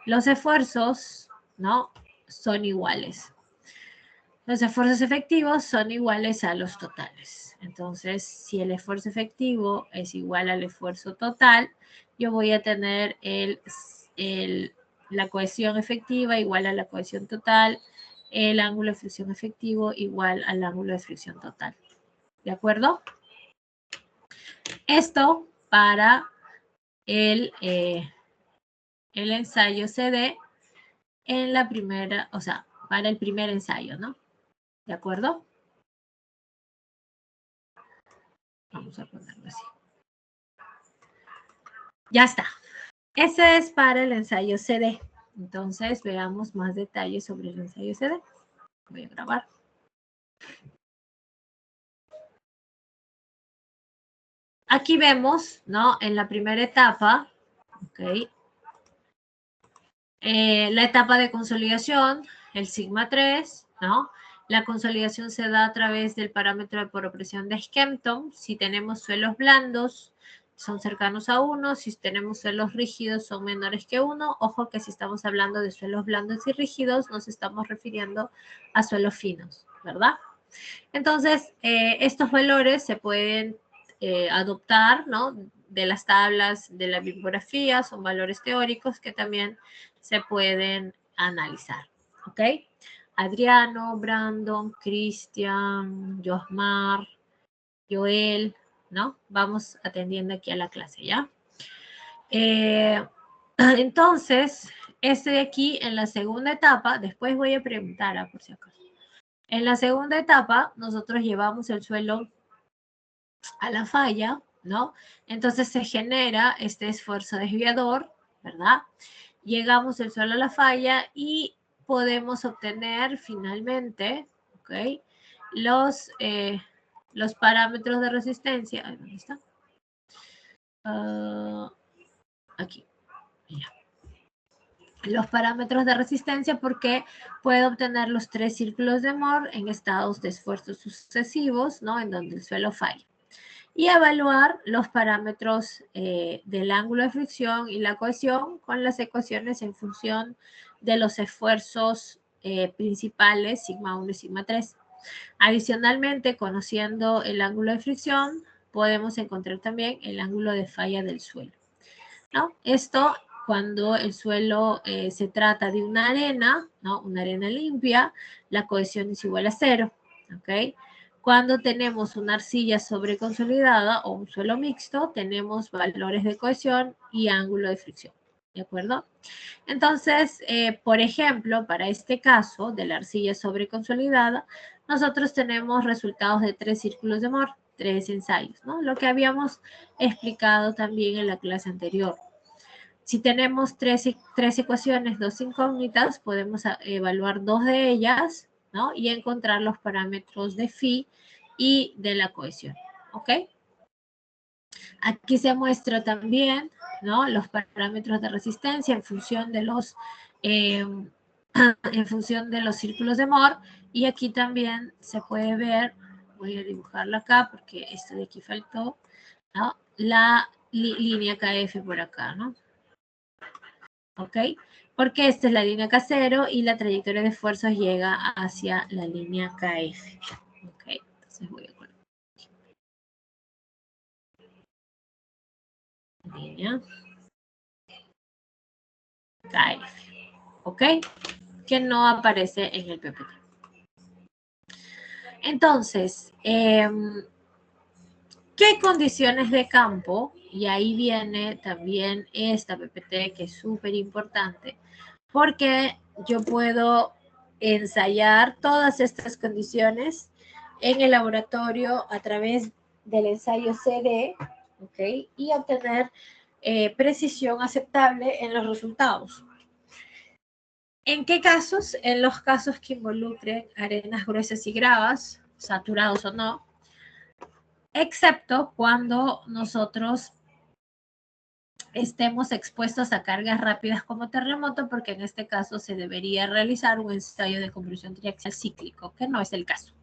los esfuerzos, ¿no? Son iguales. Los esfuerzos efectivos son iguales a los totales. Entonces, si el esfuerzo efectivo es igual al esfuerzo total, yo voy a tener la cohesión efectiva igual a la cohesión total, el ángulo de fricción efectivo igual al ángulo de fricción total. ¿De acuerdo? Esto para el ensayo CD en la primera, o sea, para el primer ensayo, ¿no? ¿De acuerdo? Vamos a ponerlo así. Ya está. Ese es para el ensayo CD. Entonces, veamos más detalles sobre el ensayo CD. Voy a grabar. Aquí vemos, ¿no? En la primera etapa, ¿ok? La etapa de consolidación, el sigma 3, ¿no? La consolidación se da a través del parámetro de poropresión de Skempton. Si tenemos suelos blandos, son cercanos a 1. Si tenemos suelos rígidos, son menores que 1. Ojo que si estamos hablando de suelos blandos y rígidos, nos estamos refiriendo a suelos finos, ¿verdad? Entonces, estos valores se pueden adoptar, ¿no? De las tablas de la bibliografía, son valores teóricos que también se pueden analizar, ¿ok? Adriano, Brandon, Cristian, Josmar, Joel, ¿no? Vamos atendiendo aquí a la clase, ¿ya? Entonces, este de aquí en la segunda etapa, después voy a preguntar, por si acaso. En la segunda etapa, nosotros llevamos el suelo a la falla, ¿no? Entonces se genera este esfuerzo desviador, ¿verdad? Llegamos el suelo a la falla y podemos obtener finalmente, ¿ok? Los parámetros de resistencia. ¿Dónde está? Aquí. Ya. Los parámetros de resistencia porque puedo obtener los 3 círculos de Mohr en estados de esfuerzo sucesivos, ¿no? En donde el suelo falla. Y evaluar los parámetros del ángulo de fricción y la cohesión con las ecuaciones en función de los esfuerzos principales, sigma 1 y sigma 3. Adicionalmente, conociendo el ángulo de fricción, podemos encontrar también el ángulo de falla del suelo, ¿no? Esto cuando el suelo se trata de una arena, ¿no? Una arena limpia, la cohesión es igual a 0, ¿ok? Cuando tenemos una arcilla sobreconsolidada o un suelo mixto, tenemos valores de cohesión y ángulo de fricción, ¿de acuerdo? Entonces, por ejemplo, para este caso de la arcilla sobreconsolidada, nosotros tenemos resultados de 3 círculos de Mohr, 3 ensayos, ¿no? Lo que habíamos explicado también en la clase anterior. Si tenemos tres ecuaciones, 2 incógnitas, podemos evaluar 2 de ellas, ¿no? Y encontrar los parámetros de phi y de la cohesión, ¿ok? Aquí se muestra también, ¿no? Los parámetros de resistencia en función de los círculos de Mohr. Y aquí también se puede ver, voy a dibujarlo acá porque esto de aquí faltó, ¿no? La línea KF por acá, ¿no? ¿Ok? Porque esta es la línea K0 y la trayectoria de esfuerzos llega hacia la línea KF. ¿Ok? Entonces voy a colocar. línea KF, ¿ok? Que no aparece en el PPT. Entonces, ¿qué condiciones de campo? Y ahí viene también esta PPT que es súper importante, porque yo puedo ensayar todas estas condiciones en el laboratorio a través del ensayo CD, ¿ok? Y obtener precisión aceptable en los resultados. ¿En qué casos? En los casos que involucren arenas gruesas y gravas, saturados o no, excepto cuando nosotros estemos expuestos a cargas rápidas como terremoto, porque en este caso se debería realizar un ensayo de compresión triaxial cíclico, que no es el caso.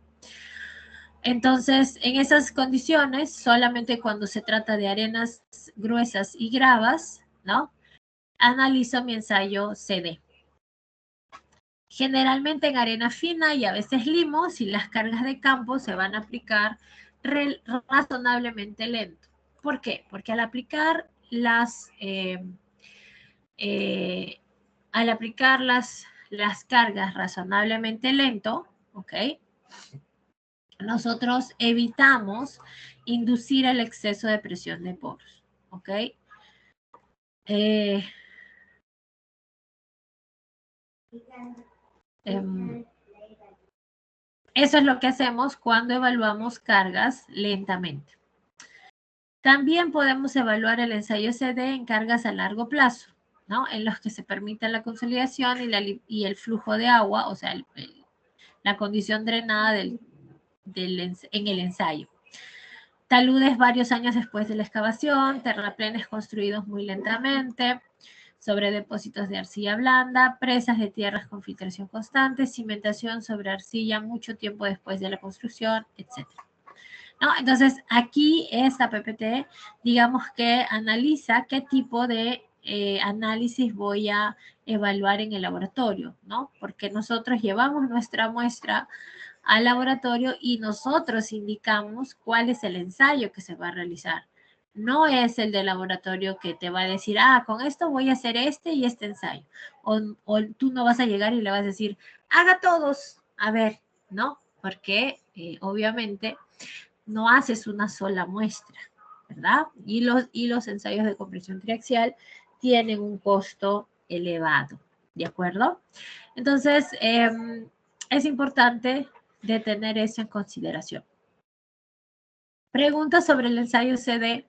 Entonces, en esas condiciones, solamente cuando se trata de arenas gruesas y gravas, ¿no? Analizo mi ensayo CD. Generalmente en arena fina y a veces limos, y las cargas de campo se van a aplicar razonablemente lento. ¿Por qué? Porque al aplicar las cargas razonablemente lento, ¿ok? Nosotros evitamos inducir el exceso de presión de poros, ¿ok? Eso es lo que hacemos cuando evaluamos cargas lentamente. También podemos evaluar el ensayo CD en cargas a largo plazo, ¿no? En los que se permite la consolidación y el flujo de agua, o sea, la condición drenada en el ensayo. Taludes varios años después de la excavación, terraplenes construidos muy lentamente, sobre depósitos de arcilla blanda, presas de tierras con filtración constante, cimentación sobre arcilla mucho tiempo después de la construcción, etc. ¿No? Entonces, aquí esta PPT, digamos que analiza qué tipo de análisis voy a evaluar en el laboratorio, ¿no? Porque nosotros llevamos nuestra muestra al laboratorio y nosotros indicamos cuál es el ensayo que se va a realizar. No es el de laboratorio que te va a decir, con esto voy a hacer este y este ensayo. O tú no vas a llegar y le vas a decir, haga todos, a ver, ¿no? Porque obviamente no haces una sola muestra, ¿verdad? Y los ensayos de compresión triaxial tienen un costo elevado, ¿de acuerdo? Entonces, es importante de tener eso en consideración. Preguntas sobre el ensayo CD.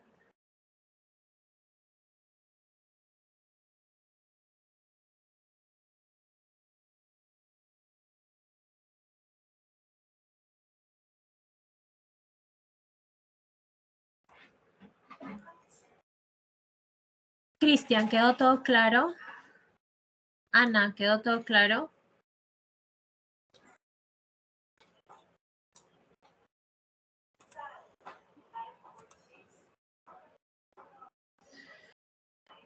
Cristian, ¿quedó todo claro? Ana, ¿quedó todo claro?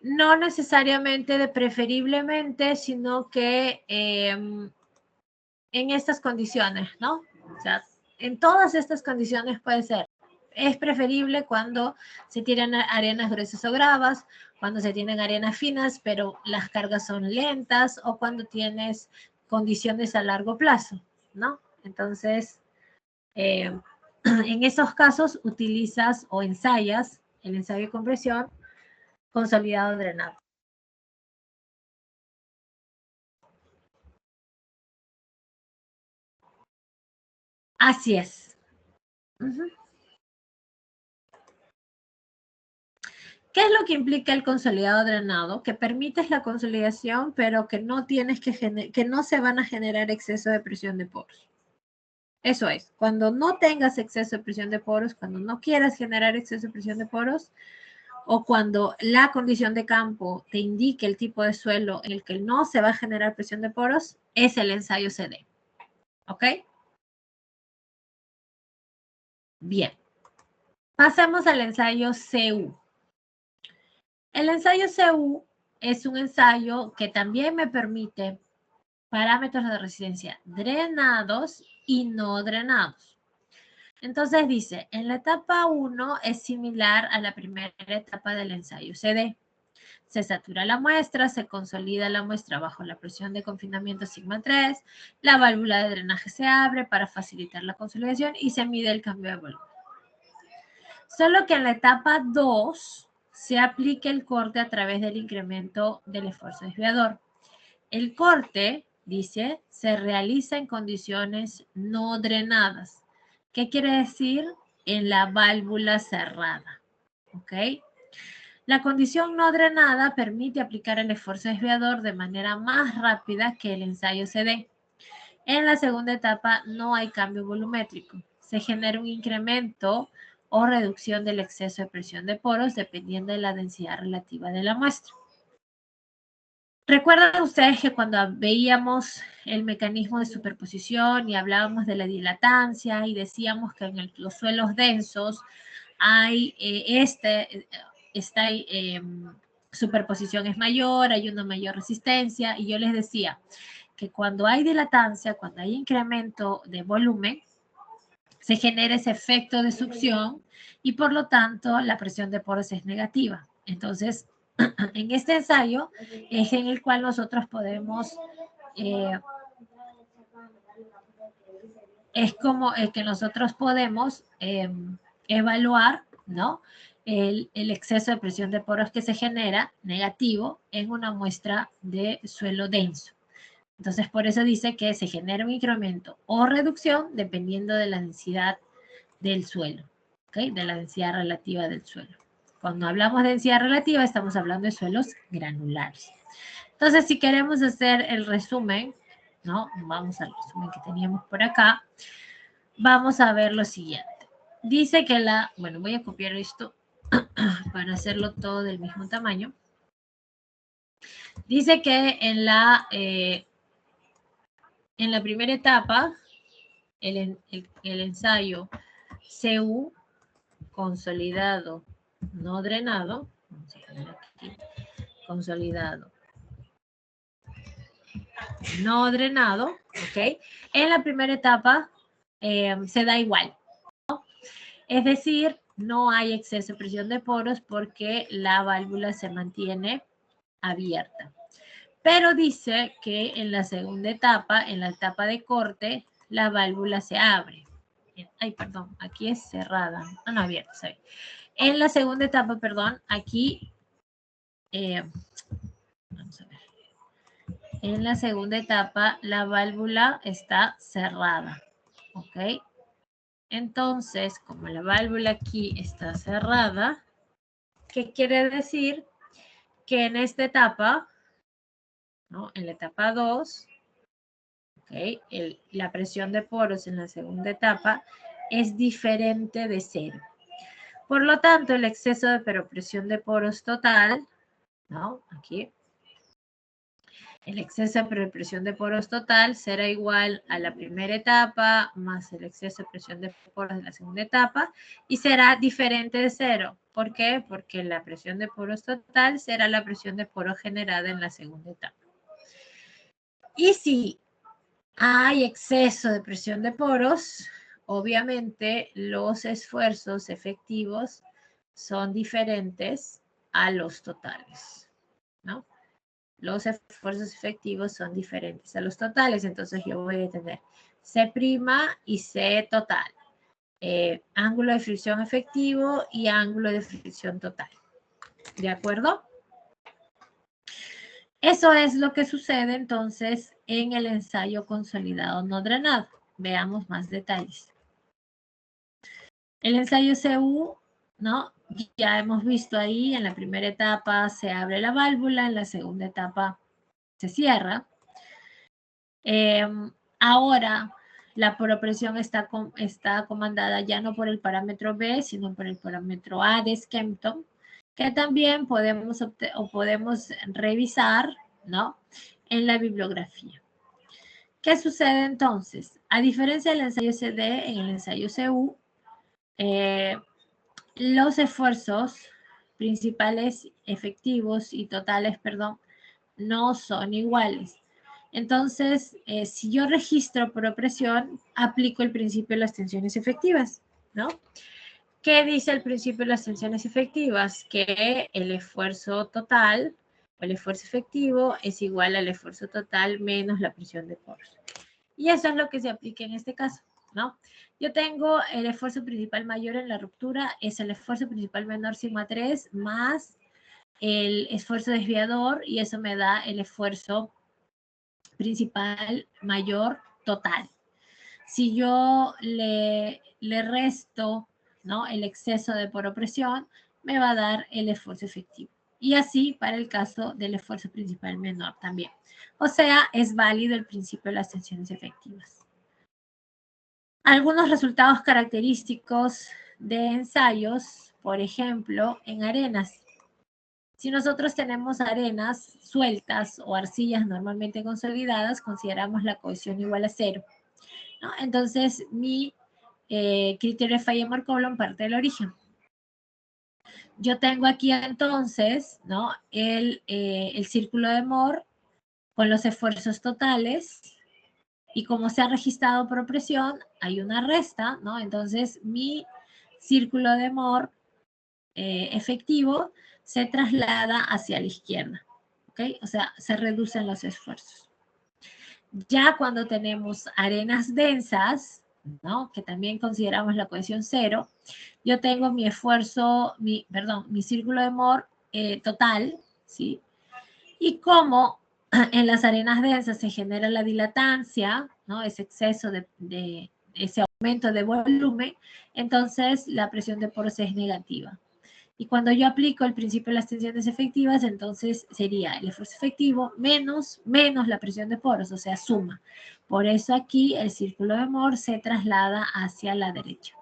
No necesariamente de preferiblemente, sino que en estas condiciones, ¿no? O sea, en todas estas condiciones puede ser. Es preferible cuando se tienen arenas gruesas o gravas, cuando se tienen arenas finas, pero las cargas son lentas, o cuando tienes condiciones a largo plazo, ¿no? Entonces, en esos casos utilizas o ensayas el ensayo de compresión consolidado drenado. Así es. ¿Qué es lo que implica el consolidado drenado? Que permites la consolidación, pero que no tienes que no se van a generar exceso de presión de poros. Eso es, cuando no tengas exceso de presión de poros, cuando no quieras generar exceso de presión de poros, o cuando la condición de campo te indique el tipo de suelo en el que no se va a generar presión de poros, es el ensayo CD. ¿Ok? Bien. Pasamos al ensayo CU. El ensayo CU es un ensayo que también me permite parámetros de resistencia drenados y no drenados. Entonces dice, en la etapa 1 es similar a la primera etapa del ensayo CD. Se satura la muestra, se consolida la muestra bajo la presión de confinamiento sigma 3, la válvula de drenaje se abre para facilitar la consolidación y se mide el cambio de volumen. Solo que en la etapa 2 se aplica el corte a través del incremento del esfuerzo desviador. El corte, dice, se realiza en condiciones no drenadas. ¿Qué quiere decir? En la válvula cerrada. ¿Ok? La condición no drenada permite aplicar el esfuerzo desviador de manera más rápida que el ensayo CD. En la segunda etapa no hay cambio volumétrico. Se genera un incremento o reducción del exceso de presión de poros dependiendo de la densidad relativa de la muestra. ¿Recuerdan ustedes que cuando veíamos el mecanismo de superposición y hablábamos de la dilatancia y decíamos que en los suelos densos hay esta superposición es mayor, hay una mayor resistencia, y yo les decía que cuando hay dilatancia, cuando hay incremento de volumen, se genera ese efecto de succión y por lo tanto la presión de poros es negativa. Entonces, en este ensayo es en el cual nosotros podemos, es como el que nosotros podemos evaluar, ¿no? El exceso de presión de poros que se genera negativo en una muestra de suelo denso. Entonces, por eso dice que se genera un incremento o reducción dependiendo de la densidad del suelo, ¿ok? De la densidad relativa del suelo. Cuando hablamos de densidad relativa, estamos hablando de suelos granulares. Entonces, si queremos hacer el resumen, ¿no? Vamos al resumen que teníamos por acá. Vamos a ver lo siguiente. Dice que bueno, voy a copiar esto para hacerlo todo del mismo tamaño. Dice que en la primera etapa, el ensayo CU consolidado no drenado, vamos a poner aquí, consolidado no drenado, ¿ok? En la primera etapa se da igual, ¿no? Es decir, no hay exceso de presión de poros porque la válvula se mantiene abierta. Pero dice que en la segunda etapa, en la etapa de corte, la válvula se abre. Ay, perdón, aquí es cerrada. Ah, no, abierta, ¿sabes? En la segunda etapa, perdón, aquí, vamos a ver. En la segunda etapa, la válvula está cerrada, ¿ok? Entonces, como la válvula aquí está cerrada, ¿qué quiere decir? Que en esta etapa, ¿no? En la etapa 2, ¿okay? La presión de poros en la segunda etapa es diferente de 0. Por lo tanto, el exceso de presión de poros total, ¿no? Aquí. El exceso de presión de poros total será igual a la primera etapa más el exceso de presión de poros de la segunda etapa y será diferente de 0. ¿Por qué? Porque la presión de poros total será la presión de poros generada en la segunda etapa. Y si hay exceso de presión de poros, obviamente los esfuerzos efectivos son diferentes a los totales, ¿no? Los esfuerzos efectivos son diferentes a los totales, entonces yo voy a tener C' y C total. Ángulo de fricción efectivo y ángulo de fricción total. ¿De acuerdo? Eso es lo que sucede entonces en el ensayo consolidado no drenado. Veamos más detalles. El ensayo CU, ¿no? Ya hemos visto ahí, en la primera etapa se abre la válvula, en la segunda etapa se cierra. Ahora, la poropresión está comandada ya no por el parámetro B, sino por el parámetro A de Skempton, que también podemos revisar, ¿no? En la bibliografía. ¿Qué sucede entonces? A diferencia del ensayo CD, en el ensayo CU, los esfuerzos principales efectivos y totales, perdón, no son iguales. Entonces, si yo registro poropresión, aplico el principio de las tensiones efectivas. ¿no? ¿Qué dice el principio de las tensiones efectivas? Que el esfuerzo total o el esfuerzo efectivo es igual al esfuerzo total menos la presión de poros. Y eso es lo que se aplica en este caso, ¿no? Yo tengo el esfuerzo principal mayor en la ruptura, es el esfuerzo principal menor sigma 3 más el esfuerzo desviador, y eso me da el esfuerzo principal mayor total. Si yo le resto, ¿no?, el exceso de poropresión, me va a dar el esfuerzo efectivo. Y así para el caso del esfuerzo principal menor también. O sea, es válido el principio de las tensiones efectivas. Algunos resultados característicos de ensayos, por ejemplo, en arenas. Si nosotros tenemos arenas sueltas o arcillas normalmente consolidadas, consideramos la cohesión igual a 0, ¿no? Entonces, mi criterio de Fayet-Marcoulomb parte del origen. Yo tengo aquí entonces, ¿no?, el círculo de Mohr con los esfuerzos totales, y como se ha registrado por presión, hay una resta, ¿no? Entonces, mi círculo de Mohr efectivo se traslada hacia la izquierda, ¿ok? O sea, se reducen los esfuerzos. Ya cuando tenemos arenas densas, ¿no?, que también consideramos la cohesión 0, yo tengo mi esfuerzo, mi círculo de Mohr total, ¿sí? Y como en las arenas densas se genera la dilatancia, ¿no?, ese exceso de ese aumento de volumen, entonces la presión de poros es negativa. Y cuando yo aplico el principio de las tensiones efectivas, entonces sería el esfuerzo efectivo menos la presión de poros, o sea, suma. Por eso aquí el círculo de Mohr se traslada hacia la derecha.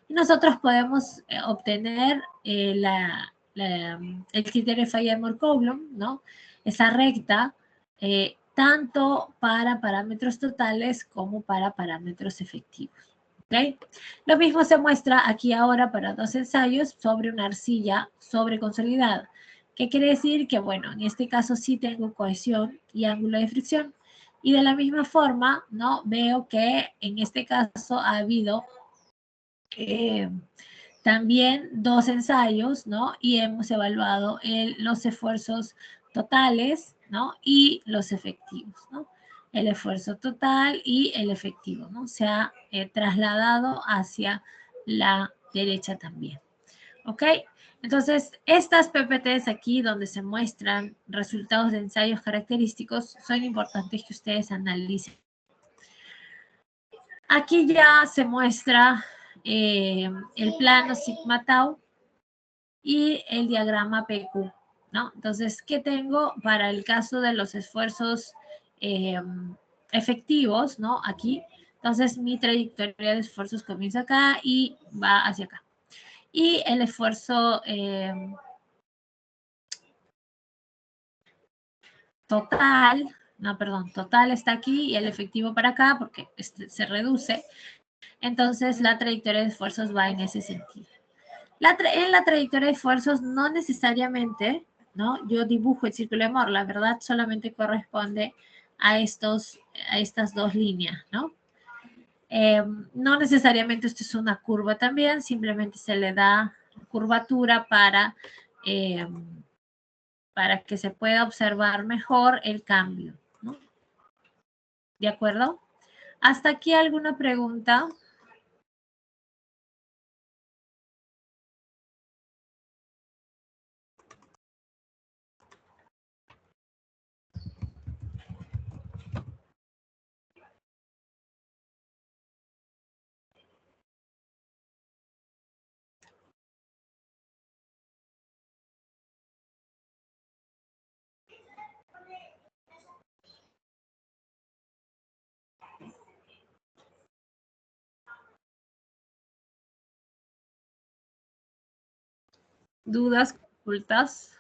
Y nosotros podemos obtener el criterio de Fayet-Marcoulomb, ¿no?, esa recta, tanto para parámetros totales como para parámetros efectivos. ¿Okay? Lo mismo se muestra aquí ahora para dos ensayos sobre una arcilla sobreconsolidada. ¿Qué quiere decir? Que, bueno, en este caso sí tengo cohesión y ángulo de fricción. Y de la misma forma, ¿no?, veo que en este caso ha habido también dos ensayos, ¿no?, y hemos evaluado los esfuerzos totales, ¿no?, y los efectivos, ¿no? El esfuerzo total y el efectivo, ¿no?, se ha trasladado hacia la derecha también. ¿Ok? Entonces, estas PPTs aquí donde se muestran resultados de ensayos característicos son importantes que ustedes analicen. Aquí ya se muestra el plano sigma tau y el diagrama PQ, ¿no? Entonces, ¿qué tengo para el caso de los esfuerzos efectivos, ¿no? Aquí, entonces mi trayectoria de esfuerzos comienza acá y va hacia acá. Y el esfuerzo total, total está aquí y el efectivo para acá porque se reduce. Entonces, la trayectoria de esfuerzos va en ese sentido. En la trayectoria de esfuerzos no necesariamente, ¿no?, yo dibujo el círculo de Mohr, la verdad solamente corresponde a estas dos líneas, ¿no? No necesariamente esto es una curva también, simplemente se le da curvatura para que se pueda observar mejor el cambio, ¿no? ¿De acuerdo? ¿Hasta aquí alguna pregunta? ¿Dudas, consultas?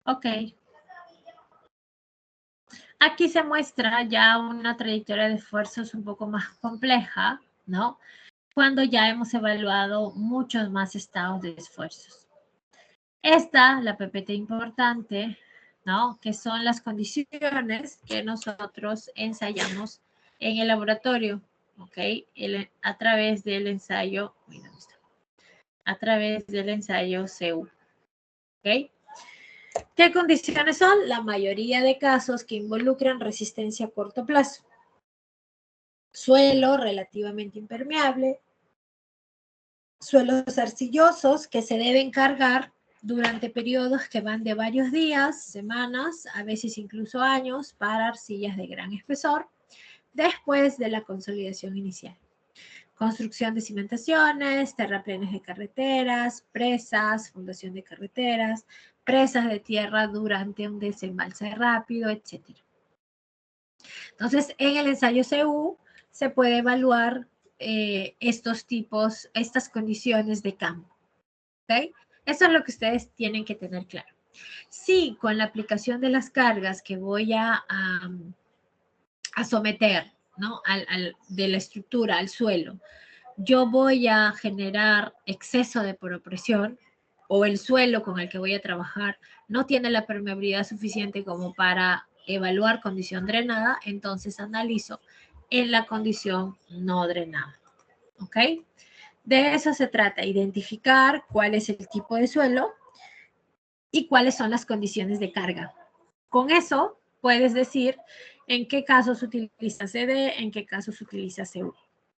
Ok. Aquí se muestra ya una trayectoria de esfuerzos un poco más compleja, ¿no?, cuando ya hemos evaluado muchos más estados de esfuerzos. Esta, la PPT importante, ¿no? Que son las condiciones que nosotros ensayamos en el laboratorio, ¿ok? A través del ensayo, mira, a través del ensayo CU, ¿ok? ¿Qué condiciones son? La mayoría de casos que involucran resistencia a corto plazo. Suelo relativamente impermeable, suelos arcillosos que se deben cargar durante periodos que van de varios días, semanas, a veces incluso años, para arcillas de gran espesor, después de la consolidación inicial. Construcción de cimentaciones, terraplenes de carreteras, presas, fundación de carreteras, presas de tierra durante un desembalse rápido, etc. Entonces, en el ensayo CU se puede evaluar estos tipos, estas condiciones de campo. ¿Ok? Eso es lo que ustedes tienen que tener claro. Si con la aplicación de las cargas que voy a someter, ¿no? De la estructura al suelo, yo voy a generar exceso de poropresión o el suelo con el que voy a trabajar no tiene la permeabilidad suficiente como para evaluar condición drenada, entonces analizo en la condición no drenada. ¿Ok? De eso se trata, identificar cuál es el tipo de suelo y cuáles son las condiciones de carga. Con eso puedes decir en qué casos utiliza CD, en qué casos utiliza CU.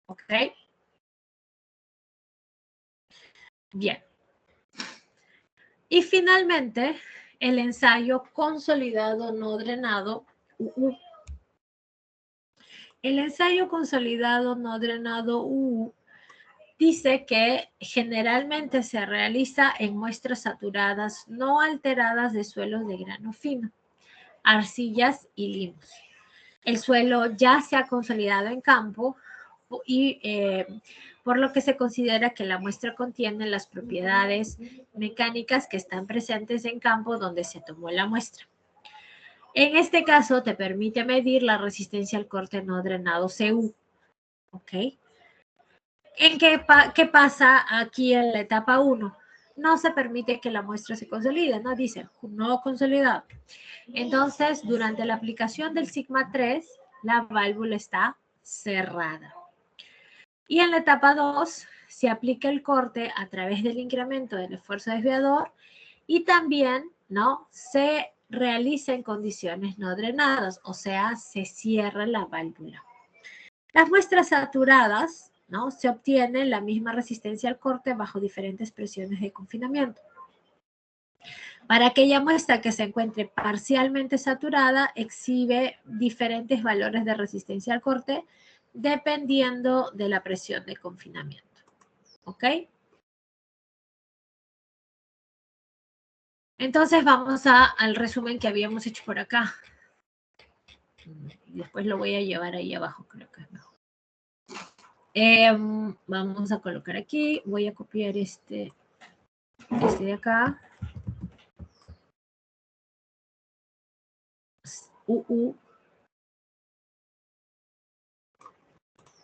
¿Ok? Bien. Y finalmente, el ensayo consolidado no drenado, UU. El ensayo consolidado no drenado, UU, dice que generalmente se realiza en muestras saturadas no alteradas de suelos de grano fino, arcillas y limos. El suelo ya se ha consolidado en campo y por lo que se considera que la muestra contiene las propiedades mecánicas que están presentes en campo donde se tomó la muestra. En este caso, te permite medir la resistencia al corte no drenado CU. ¿Ok? ¿Qué pasa aquí en la etapa 1? No se permite que la muestra se consolide, ¿no? Dice, no consolidado. Entonces, durante la aplicación del sigma 3, la válvula está cerrada. Y en la etapa 2, se aplica el corte a través del incremento del esfuerzo desviador y también, ¿no? Se realiza en condiciones no drenadas, o sea, se cierra la válvula. Las muestras saturadas, ¿no? Se obtiene la misma resistencia al corte bajo diferentes presiones de confinamiento. Para aquella muestra que se encuentre parcialmente saturada, exhibe diferentes valores de resistencia al corte dependiendo de la presión de confinamiento. ¿Ok? Entonces vamos al resumen que habíamos hecho por acá. Después lo voy a llevar ahí abajo, creo que es mejor. Vamos a colocar aquí. Voy a copiar este de acá. UU.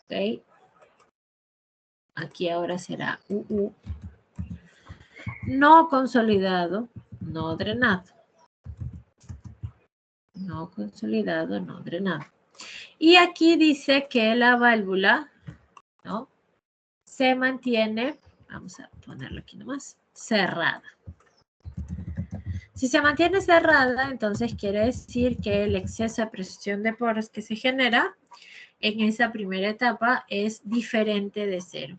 Ok. Aquí ahora será UU. No consolidado, no drenado. No consolidado, no drenado. Y aquí dice que la válvula, ¿no? Se mantiene, vamos a ponerlo aquí nomás, cerrada. Si se mantiene cerrada, entonces quiere decir que el exceso de presión de poros que se genera en esa primera etapa es diferente de cero.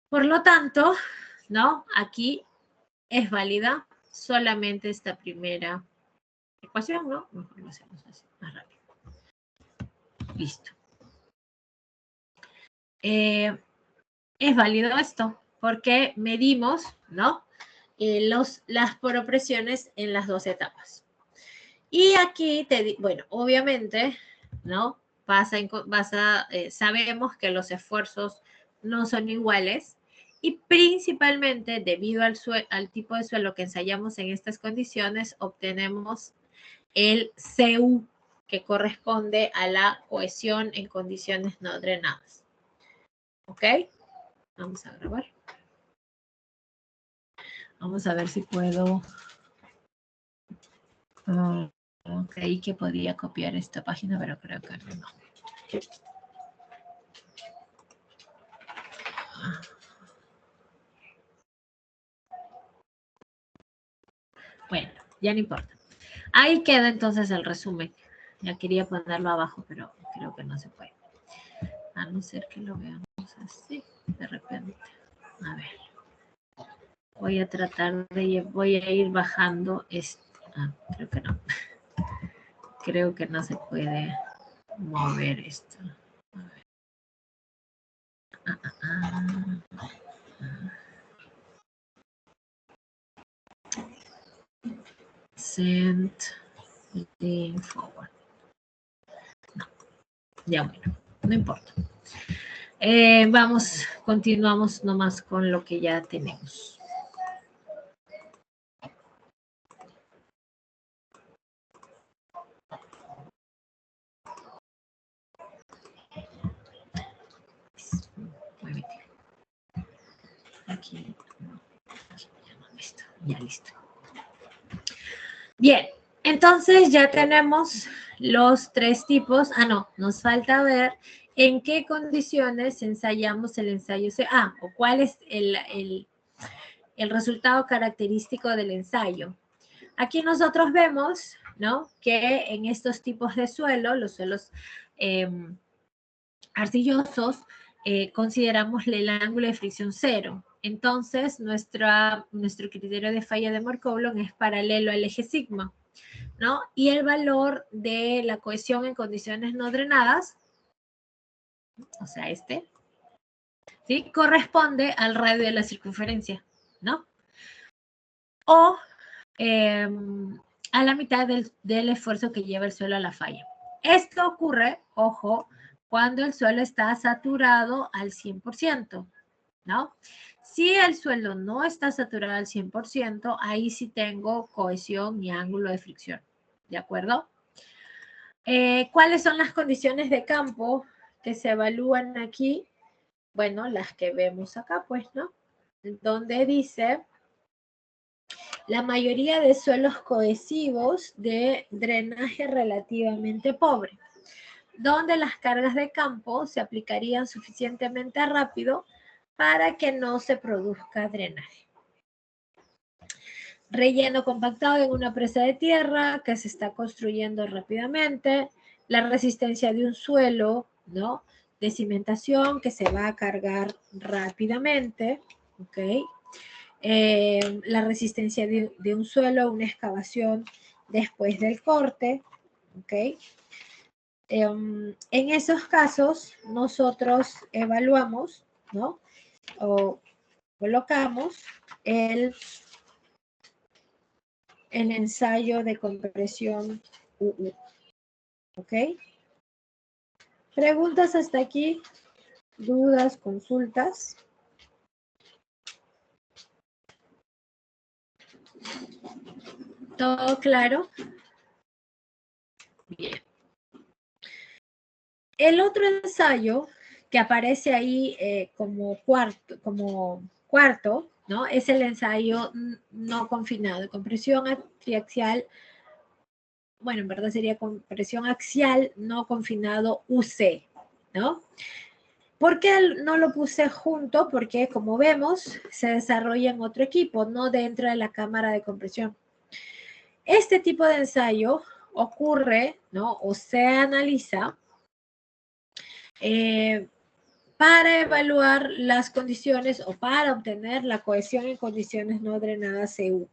Por lo tanto, ¿no? Aquí es válida solamente esta primera ecuación, ¿no? Mejor lo hacemos así, más rápido. Listo. Es válido esto porque medimos, ¿no? Las poropresiones en las dos etapas. Y aquí, bueno, obviamente, ¿no? Sabemos que los esfuerzos no son iguales y principalmente debido al tipo de suelo que ensayamos en estas condiciones, obtenemos el CU, que corresponde a la cohesión en condiciones no drenadas. ¿Ok? Vamos a grabar. Vamos a ver si puedo. Creí que podía copiar esta página, pero creo que no. Bueno, ya no importa. Ahí queda entonces el resumen. Ya quería ponerlo abajo, pero creo que no se puede. A no ser que lo veamos así, de repente. A ver. Voy a tratar de... Voy a ir bajando esto. Ah, creo que no. Creo que no se puede mover esto. A ver. Send link forward. No, ya bueno, no importa. Vamos, continuamos nomás con lo que ya tenemos. Muévete. Aquí, ya no, listo, ya listo. Bien, entonces ya tenemos los tres tipos. Ah, no, nos falta ver en qué condiciones ensayamos el ensayo. O cuál es el resultado característico del ensayo. Aquí nosotros vemos, ¿no?, que en estos tipos de suelo, los suelos arcillosos, consideramos el ángulo de fricción 0. Entonces, nuestro criterio de falla de Moore-Coulomb es paralelo al eje sigma, ¿no? Y el valor de la cohesión en condiciones no drenadas, o sea, ¿sí?, corresponde al radio de la circunferencia, ¿no? O a la mitad del esfuerzo que lleva el suelo a la falla. Esto ocurre, ojo, cuando el suelo está saturado al 100%, ¿no? Si el suelo no está saturado al 100%, ahí sí tengo cohesión y ángulo de fricción, ¿de acuerdo? ¿Cuáles son las condiciones de campo que se evalúan aquí? Bueno, las que vemos acá, pues, ¿no? Donde dice... La mayoría de suelos cohesivos de drenaje relativamente pobre, donde las cargas de campo se aplicarían suficientemente rápido para que no se produzca drenaje. Relleno compactado en una presa de tierra que se está construyendo rápidamente, la resistencia de un suelo, ¿no?, de cimentación que se va a cargar rápidamente, ¿ok? La resistencia de un suelo, una excavación después del corte, ¿ok? En esos casos, nosotros evaluamos, ¿no?, o colocamos el ensayo de compresión UU, ¿ok? ¿Preguntas hasta aquí? ¿Dudas, consultas? ¿Todo claro? Bien. El otro ensayo que aparece ahí como cuarto, ¿no?, es el ensayo no confinado, compresión triaxial, bueno, en verdad sería compresión axial no confinado UC, ¿no? ¿Por qué no lo puse junto? Porque, como vemos, se desarrolla en otro equipo, no dentro de la cámara de compresión. Este tipo de ensayo ocurre, ¿no?, o se analiza para evaluar las condiciones o para obtener la cohesión en condiciones no drenadas CU.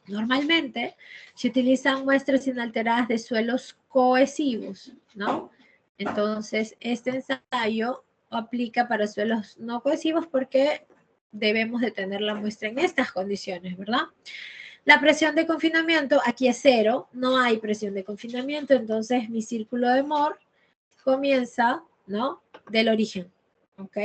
Normalmente se utilizan muestras inalteradas de suelos cohesivos, ¿no? Entonces, este ensayo aplica para suelos no cohesivos porque debemos de tener la muestra en estas condiciones, ¿verdad? La presión de confinamiento aquí es 0, no hay presión de confinamiento, entonces mi círculo de Moore comienza, ¿no?, del origen, ¿ok?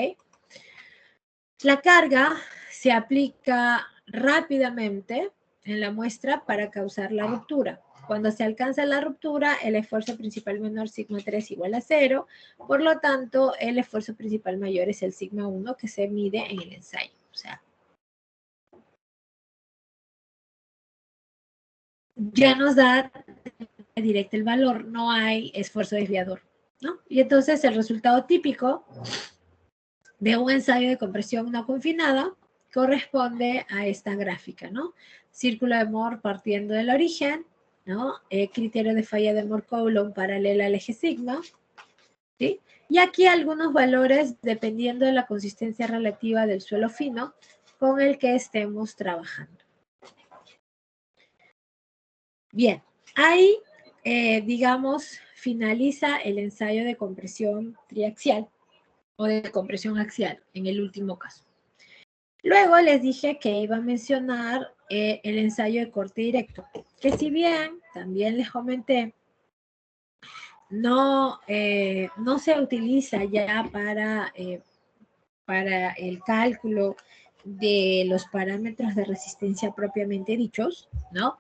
La carga se aplica rápidamente en la muestra para causar la ruptura. Cuando se alcanza la ruptura, el esfuerzo principal menor sigma 3 igual a 0, por lo tanto, el esfuerzo principal mayor es el sigma 1 que se mide en el ensayo. O sea, ya nos da directo el valor, no hay esfuerzo desviador, ¿no? Y entonces el resultado típico de un ensayo de compresión no confinada corresponde a esta gráfica, ¿no? Círculo de Moore partiendo del origen, ¿no? Criterio de falla de Moore-Coulomb paralela al eje sigma, ¿sí? Y aquí algunos valores dependiendo de la consistencia relativa del suelo fino con el que estemos trabajando. Bien, ahí, digamos, finaliza el ensayo de compresión triaxial o de compresión axial en el último caso. Luego les dije que iba a mencionar el ensayo de corte directo, que si bien también les comenté, no se utiliza ya para el cálculo de los parámetros de resistencia propiamente dichos, ¿no?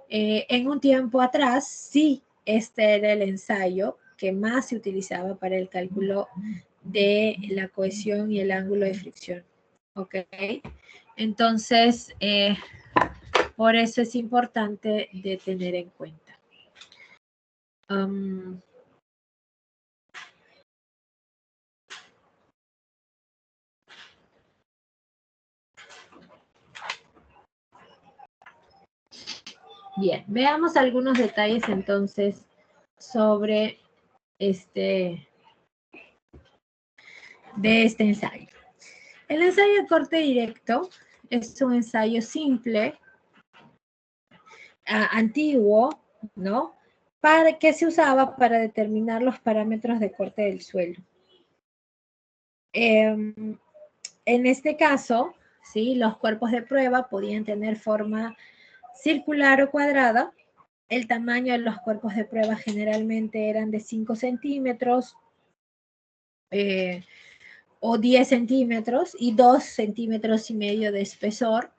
En un tiempo atrás, sí, este era el ensayo que más se utilizaba para el cálculo de la cohesión y el ángulo de fricción. ¿Ok? Entonces, por eso es importante de tener en cuenta. Bien, veamos algunos detalles entonces sobre este ensayo. El ensayo de corte directo es un ensayo simple, antiguo, ¿no? Que se usaba para determinar los parámetros de corte del suelo. En este caso, ¿sí? Los cuerpos de prueba podían tener forma circular o cuadrada. El tamaño de los cuerpos de prueba generalmente eran de 5 centímetros o 10 centímetros y 2 centímetros y medio de espesor.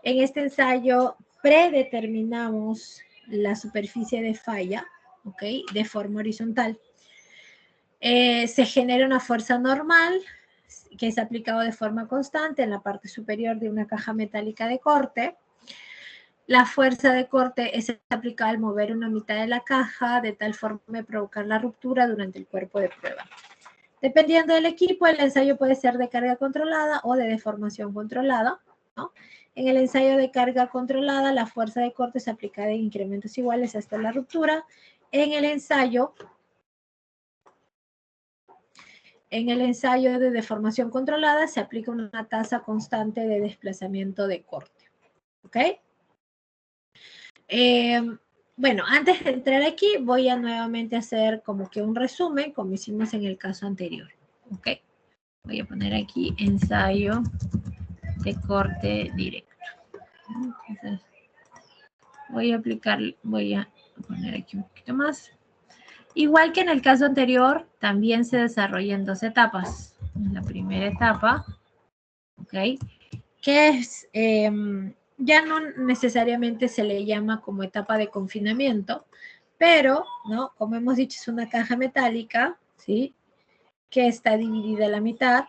En este ensayo predeterminamos la superficie de falla, ¿ok? De forma horizontal. Se genera una fuerza normal que es aplicado de forma constante en la parte superior de una caja metálica de corte. La fuerza de corte es aplicada al mover una mitad de la caja de tal forma de provocar la ruptura durante el cuerpo de prueba. Dependiendo del equipo, el ensayo puede ser de carga controlada o de deformación controlada, ¿no? En el ensayo de carga controlada, la fuerza de corte es aplicada en incrementos iguales hasta la ruptura. En el ensayo de deformación controlada se aplica una tasa constante de desplazamiento de corte. ¿Ok? Bueno, antes de entrar aquí, voy a nuevamente hacer como que un resumen, como hicimos en el caso anterior. ¿Ok? Voy a poner aquí ensayo de corte directo. Entonces, voy a poner aquí un poquito más. Igual que en el caso anterior, también se desarrolla en 2 etapas. En la primera etapa, ¿ok? Que es, ya no necesariamente se le llama como etapa de confinamiento, pero, ¿no? Como hemos dicho, es una caja metálica, ¿sí? Que está dividida a la mitad.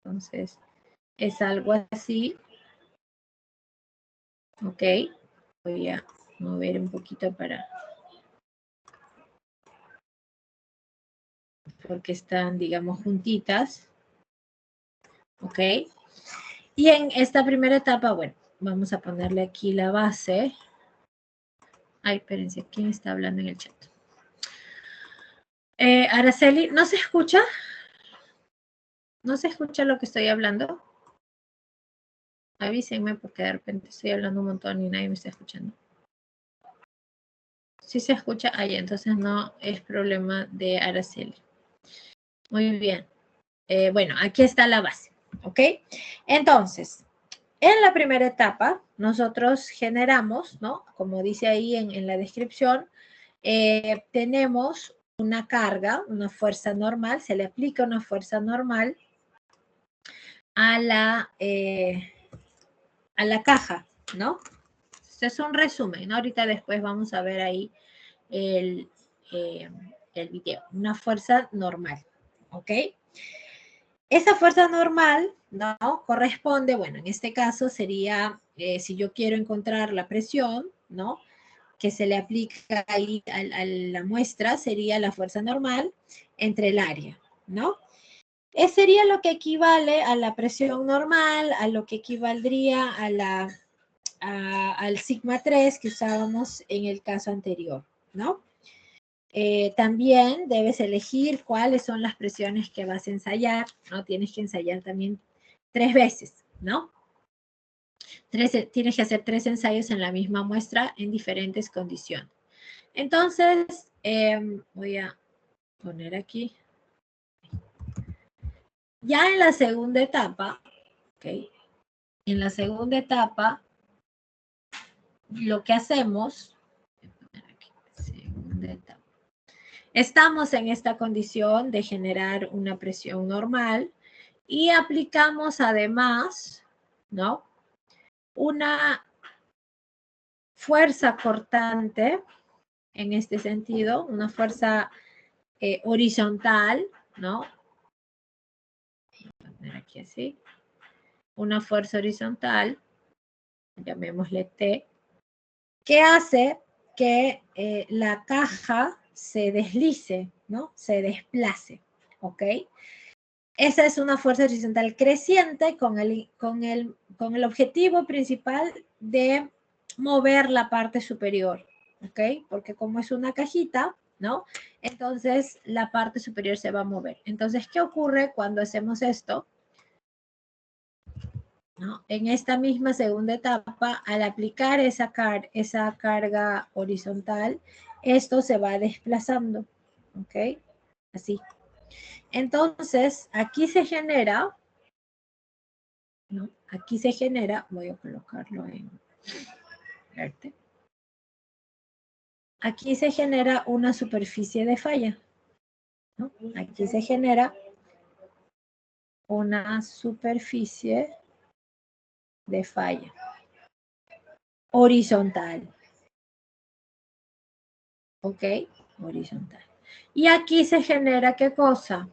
Entonces, es algo así. ¿Ok? Voy a mover un poquito porque están, digamos, juntitas. ¿Ok? Y en esta primera etapa, bueno, vamos a ponerle aquí la base. Ay, espérense, ¿quién está hablando en el chat? Araceli, ¿no se escucha? ¿No se escucha lo que estoy hablando? Avísenme porque de repente estoy hablando un montón y nadie me está escuchando. Si se escucha, entonces no es problema de Araceli. Muy bien. Bueno, aquí está la base, ¿ok? Entonces, en la primera etapa, nosotros generamos, ¿no? Como dice ahí en la descripción, tenemos una carga, una fuerza normal, se le aplica una fuerza normal a la caja, ¿no? Este es un resumen, ¿no? Ahorita después vamos a ver ahí el video. Una fuerza normal, ¿ok? Esa fuerza normal, ¿no? Corresponde, bueno, en este caso sería, si yo quiero encontrar la presión, ¿no? que se le aplica ahí a la muestra sería la fuerza normal entre el área, ¿no? Sería lo que equivale a la presión normal, a lo que equivaldría al sigma 3 que usábamos en el caso anterior, ¿no? También debes elegir cuáles son las presiones que vas a ensayar, ¿no? Tienes que ensayar también 3 veces, ¿no? Tienes que hacer 3 ensayos en la misma muestra en diferentes condiciones. Entonces, voy a poner aquí. Ya en la segunda etapa, ¿ok? En la segunda etapa, lo que hacemos, segunda etapa, estamos en esta condición de generar una presión normal y aplicamos además, ¿no? Una fuerza cortante, en este sentido, una fuerza horizontal, ¿no? Voy a poner aquí así. Una fuerza horizontal, llamémosle T, que hace que la caja se deslice, ¿no? Se desplace, ¿ok? Esa es una fuerza horizontal creciente con el objetivo principal de mover la parte superior, ¿ok? Porque como es una cajita, ¿no? Entonces la parte superior se va a mover. Entonces, ¿qué ocurre cuando hacemos esto? ¿No? En esta misma segunda etapa, al aplicar esa carga horizontal, esto se va desplazando, ¿ok? Así. Entonces, aquí se genera, ¿no? Aquí se genera, voy a colocarlo en verde. Aquí se genera una superficie de falla, ¿no? Aquí se genera una superficie de falla horizontal. ¿Ok? Horizontal. Y aquí se genera, ¿qué cosa?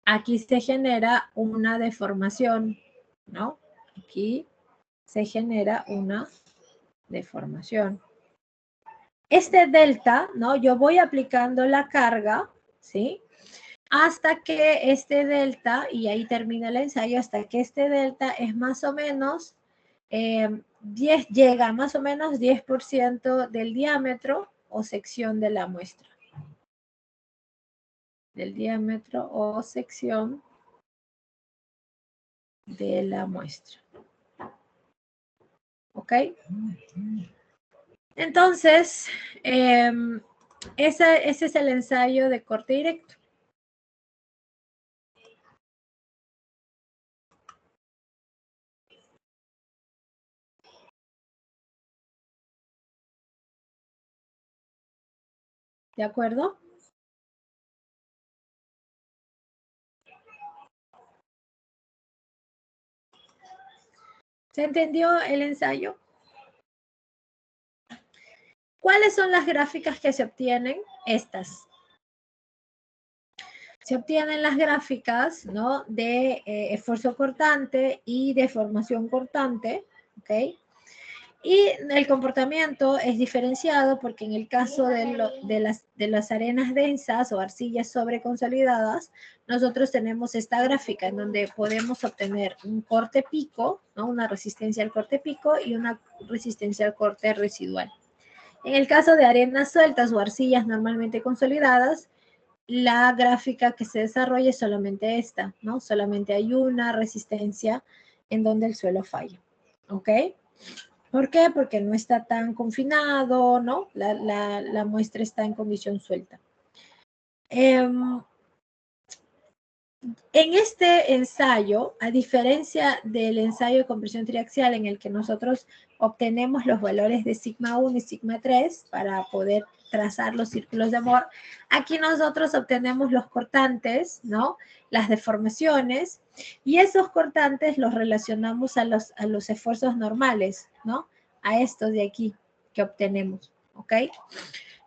Aquí se genera una deformación, ¿no? Aquí se genera una deformación. Este delta, ¿no? Yo voy aplicando la carga, ¿sí? Hasta que este delta, y ahí termina el ensayo, hasta que este delta es más o menos 10, llega a más o menos 10% del diámetro o sección de la muestra. Del diámetro o sección de la muestra. ¿Ok? Entonces, ese es el ensayo de corte directo. ¿De acuerdo? ¿Se entendió el ensayo? ¿Cuáles son las gráficas que se obtienen? Estas. Se obtienen las gráficas, ¿no? De esfuerzo cortante y deformación cortante, ¿ok? Y el comportamiento es diferenciado porque en el caso de las arenas densas o arcillas sobreconsolidadas, nosotros tenemos esta gráfica en donde podemos obtener un corte pico, ¿no? Una resistencia al corte pico y una resistencia al corte residual. En el caso de arenas sueltas o arcillas normalmente consolidadas, la gráfica que se desarrolla es solamente esta, ¿no? Solamente hay una resistencia en donde el suelo falla, ¿ok? ¿Por qué? Porque no está tan confinado, ¿no? La muestra está en condición suelta. En este ensayo, a diferencia del ensayo de compresión triaxial en el que nosotros obtenemos los valores de sigma 1 y sigma 3 para poder trazar los círculos de Mohr, aquí nosotros obtenemos los cortantes, ¿no? Las deformaciones, y esos cortantes los relacionamos a los esfuerzos normales, ¿no? A estos de aquí que obtenemos, ¿ok?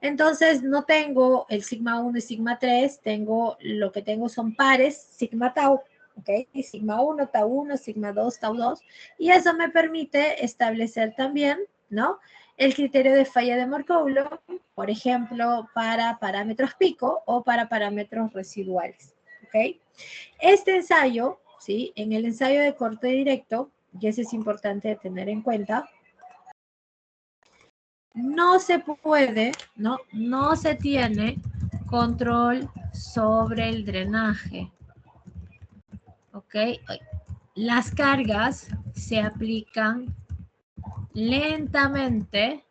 Entonces, no tengo el sigma 1 y sigma 3, lo que tengo son pares, sigma tau, ¿ok? Y sigma 1, tau 1, sigma 2, tau 2, y eso me permite establecer también, ¿no? el criterio de falla de Markov, por ejemplo, para parámetros pico o para parámetros residuales. ¿Ok? Este ensayo, ¿sí? En el ensayo de corte directo, y eso es importante tener en cuenta, no se puede, no se tiene control sobre el drenaje. ¿Ok? Las cargas se aplican lentamente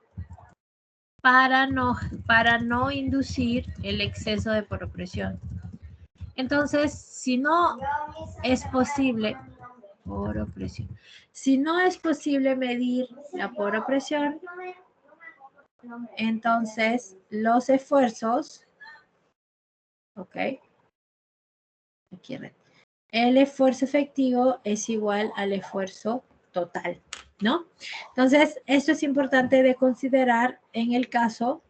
para no inducir el exceso de poropresión. Entonces, si no es posible, poropresión, si no es posible medir la poropresión, entonces los esfuerzos, ok, aquí el esfuerzo efectivo es igual al esfuerzo total, ¿no? Entonces, esto es importante de considerar en el caso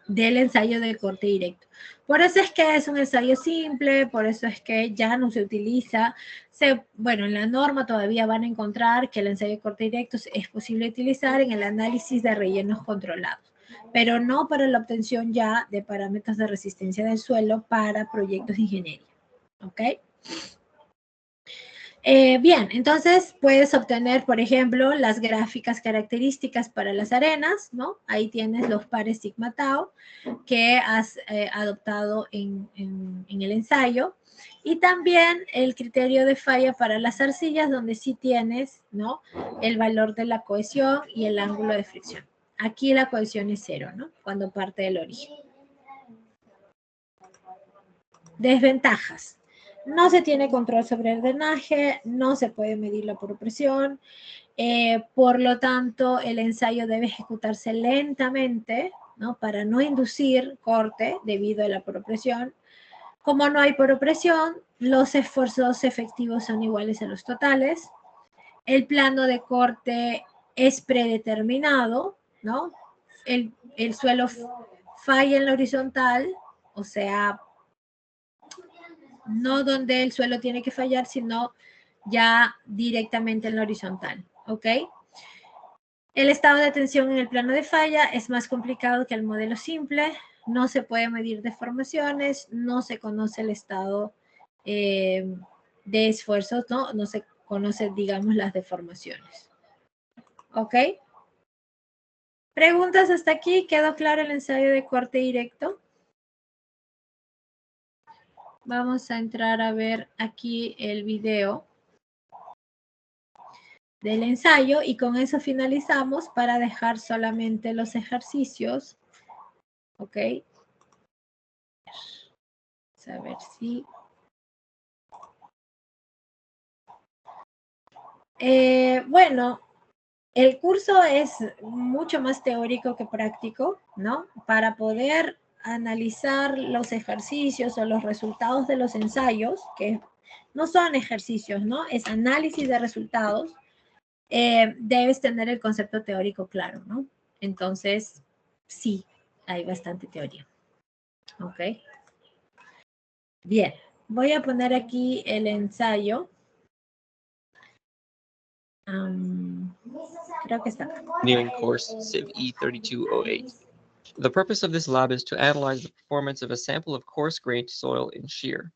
del ensayo de corte directo. Por eso es que es un ensayo simple, por eso es que ya no se utiliza. Bueno, en la norma todavía van a encontrar que el ensayo de corte directo es posible utilizar en el análisis de rellenos controlados, pero no para la obtención ya de parámetros de resistencia del suelo para proyectos de ingeniería. ¿Ok? Bien, entonces puedes obtener, por ejemplo, las gráficas características para las arenas, ¿no? Ahí tienes los pares sigma tau que has adoptado en el ensayo. Y también el criterio de falla para las arcillas, donde sí tienes, ¿no? El valor de la cohesión y el ángulo de fricción. Aquí la cohesión es 0, ¿no? Cuando parte del origen. Desventajas. No se tiene control sobre el drenaje, no se puede medir la poropresión, por lo tanto el ensayo debe ejecutarse lentamente, ¿no? Para no inducir corte debido a la poropresión. Como no hay poropresión, los esfuerzos efectivos son iguales a los totales. El plano de corte es predeterminado, ¿no? El suelo falla en la horizontal, o sea, no donde el suelo tiene que fallar, sino ya directamente en la horizontal, ¿ok? El estado de tensión en el plano de falla es más complicado que el modelo simple, no se puede medir deformaciones, no se conoce el estado de esfuerzos, ¿no? No se conoce, digamos, las deformaciones, ¿ok? ¿Preguntas hasta aquí? ¿Quedó claro el ensayo de corte directo? Vamos a entrar a ver aquí el video del ensayo y con eso finalizamos para dejar solamente los ejercicios. ¿Ok? Vamos a ver si... bueno, el curso es mucho más teórico que práctico, ¿no? Para poder analizar los ejercicios o los resultados de los ensayos, que no son ejercicios, ¿no? Es análisis de resultados. Debes tener el concepto teórico claro, ¿no? Entonces, sí, hay bastante teoría. ¿Ok? Bien, voy a poner aquí el ensayo. Creo que está. Engineering course Civ E3208. The purpose of this lab is to analyze the performance of a sample of coarse-grained soil in shear.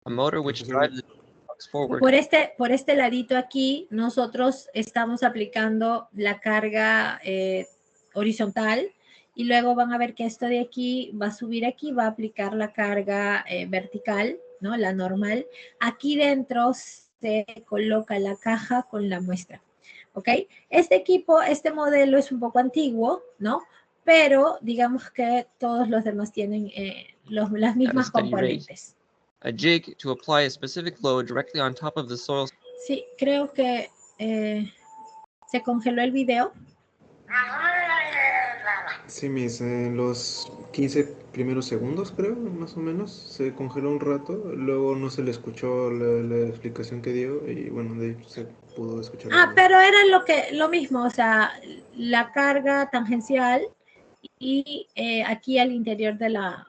A motor which drives the box forward. Por este ladito aquí, nosotros estamos aplicando la carga horizontal Y luego van a ver que esto de aquí va a subir aquí, va a aplicar la carga vertical, ¿no? La normal. Aquí dentro se coloca la caja con la muestra, ¿ok? Este equipo, este modelo es un poco antiguo, ¿no? Pero digamos que todos los demás tienen las mismas componentes. A jig to apply a specific load directly on top of the soil. Sí, creo que se congeló el video. Sí, en los 15 primeros segundos, creo, más o menos, se congeló un rato, luego no se le escuchó la explicación que dio y bueno, de hecho se pudo escuchar. Pero era lo mismo, o sea, la carga tangencial y aquí al interior de la,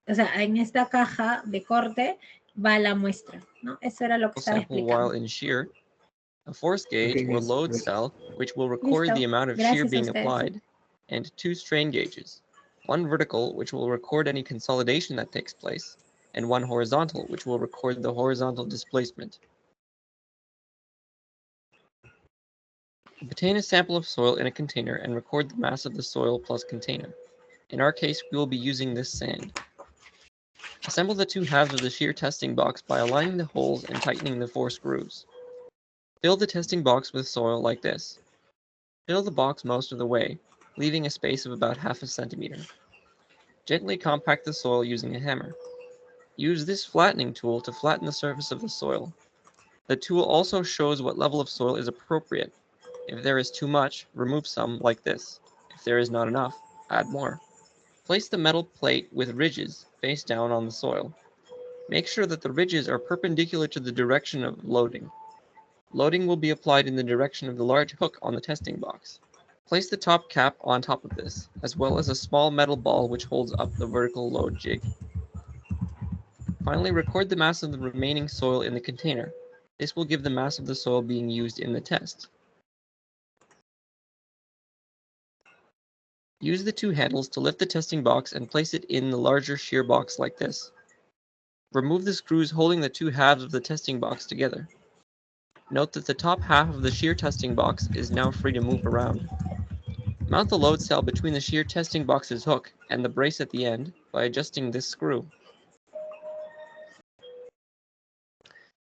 o sea, en esta caja de corte va la muestra, ¿no? Eso era lo que estaba explicando. While in shear, a force gauge or load cell, which will record the amount of shear being applied, and 2 strain gauges, one vertical, which will record any consolidation that takes place, and one horizontal, which will record the horizontal displacement. Obtain a sample of soil in a container and record the mass of the soil plus container. In our case, we will be using this sand. Assemble the 2 halves of the shear testing box by aligning the holes and tightening the 4 screws. Fill the testing box with soil like this. Fill the box most of the way, leaving a space of about half a centimeter. Gently compact the soil using a hammer. Use this flattening tool to flatten the surface of the soil. The tool also shows what level of soil is appropriate. If there is too much, remove some like this. If there is not enough, add more. Place the metal plate with ridges face down on the soil. Make sure that the ridges are perpendicular to the direction of loading. Loading will be applied in the direction of the large hook on the testing box. Place the top cap on top of this, as well as a small metal ball which holds up the vertical load jig. Finally, record the mass of the remaining soil in the container. This will give the mass of the soil being used in the test. Use the 2 handles to lift the testing box and place it in the larger shear box like this. Remove the screws holding the 2 halves of the testing box together. Note that the top half of the shear testing box is now free to move around. Mount the load cell between the shear testing box's hook and the brace at the end by adjusting this screw.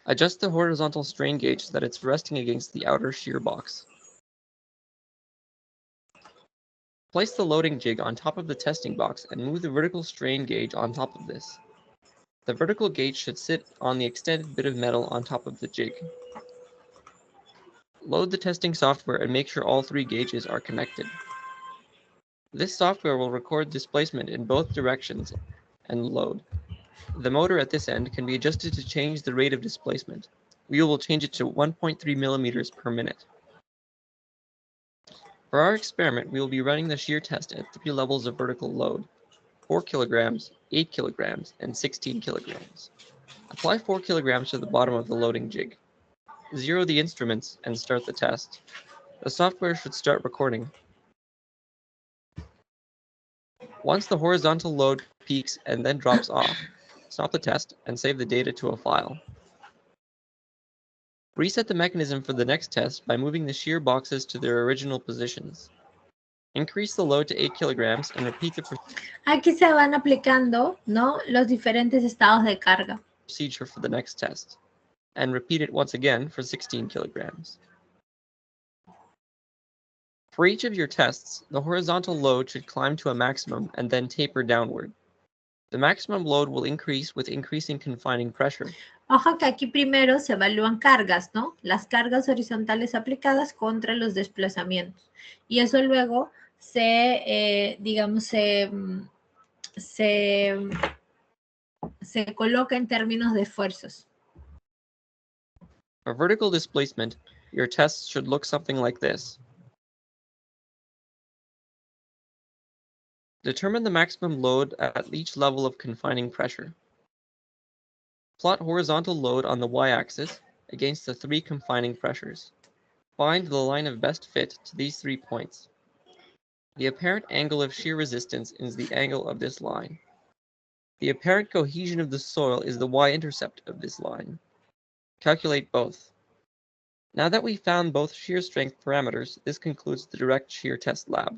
Adjust the horizontal strain gauge so that it's resting against the outer shear box. Place the loading jig on top of the testing box and move the vertical strain gauge on top of this. The vertical gauge should sit on the extended bit of metal on top of the jig. Load the testing software and make sure all 3 gauges are connected. This software will record displacement in both directions and load. The motor at this end can be adjusted to change the rate of displacement. We will change it to 1.3 millimeters per minute. For our experiment, we will be running the shear test at 3 levels of vertical load: 4 kilograms, 8 kilograms, and 16 kilograms. Apply 4 kilograms to the bottom of the loading jig. Zero the instruments and start the test. The software should start recording. Once the horizontal load peaks and then drops off, stop the test and save the data to a file. Reset the mechanism for the next test by moving the shear boxes to their original positions. Increase the load to 8 kilograms and repeat the Aquí se van aplicando, ¿no?, los diferentes estados de carga. Procedure for the next test, and repeat it once again for 16 kilograms. For each of your tests, the horizontal load should climb to a maximum and then taper downward. The maximum load will increase with increasing confining pressure. Ojo que aquí primero se evalúan cargas, ¿no? Las cargas horizontales aplicadas contra los desplazamientos. Y eso luego digamos, se coloca en términos de esfuerzos. For vertical displacement, your tests should look something like this. Determine the maximum load at each level of confining pressure. Plot horizontal load on the y-axis against the 3 confining pressures. Find the line of best fit to these 3 points. The apparent angle of shear resistance is the angle of this line. The apparent cohesion of the soil is the y-intercept of this line. Calculate both. Now that we've found both shear strength parameters, this concludes the direct shear test lab.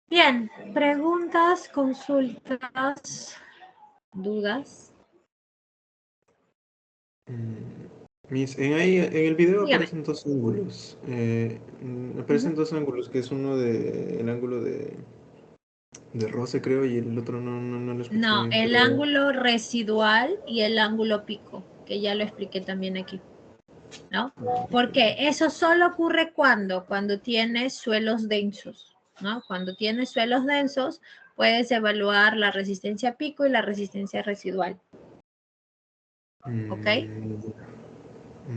Bien, preguntas, consultas, dudas. En el video Dígame. aparecen dos ángulos. Aparecen dos ángulos, que es uno el ángulo de roce, creo, y el otro no lo escuché No, bien, el pero- ángulo residual y el ángulo pico, que ya lo expliqué también aquí, ¿no? Porque eso solo ocurre cuando tienes suelos densos, ¿no? Cuando tienes suelos densos, puedes evaluar la resistencia pico y la resistencia residual. ¿Ok?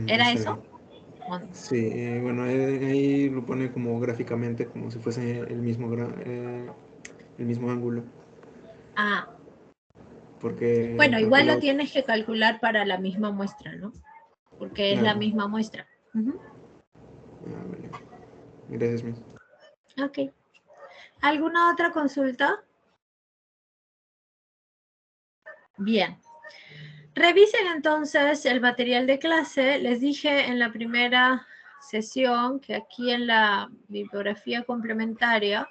¿Era está eso? bien. ¿O no? Sí, bueno, ahí lo pone como gráficamente, como si fuese el mismo ángulo, Ah, porque bueno, porque igual lo tienes que calcular para la misma muestra, ¿no? Porque es la claro. misma muestra. Ujú. Vale. Gracias, Miss. Ok. ¿Alguna otra consulta? Bien. Revisen entonces el material de clase. Les dije en la primera sesión que aquí en la bibliografía complementaria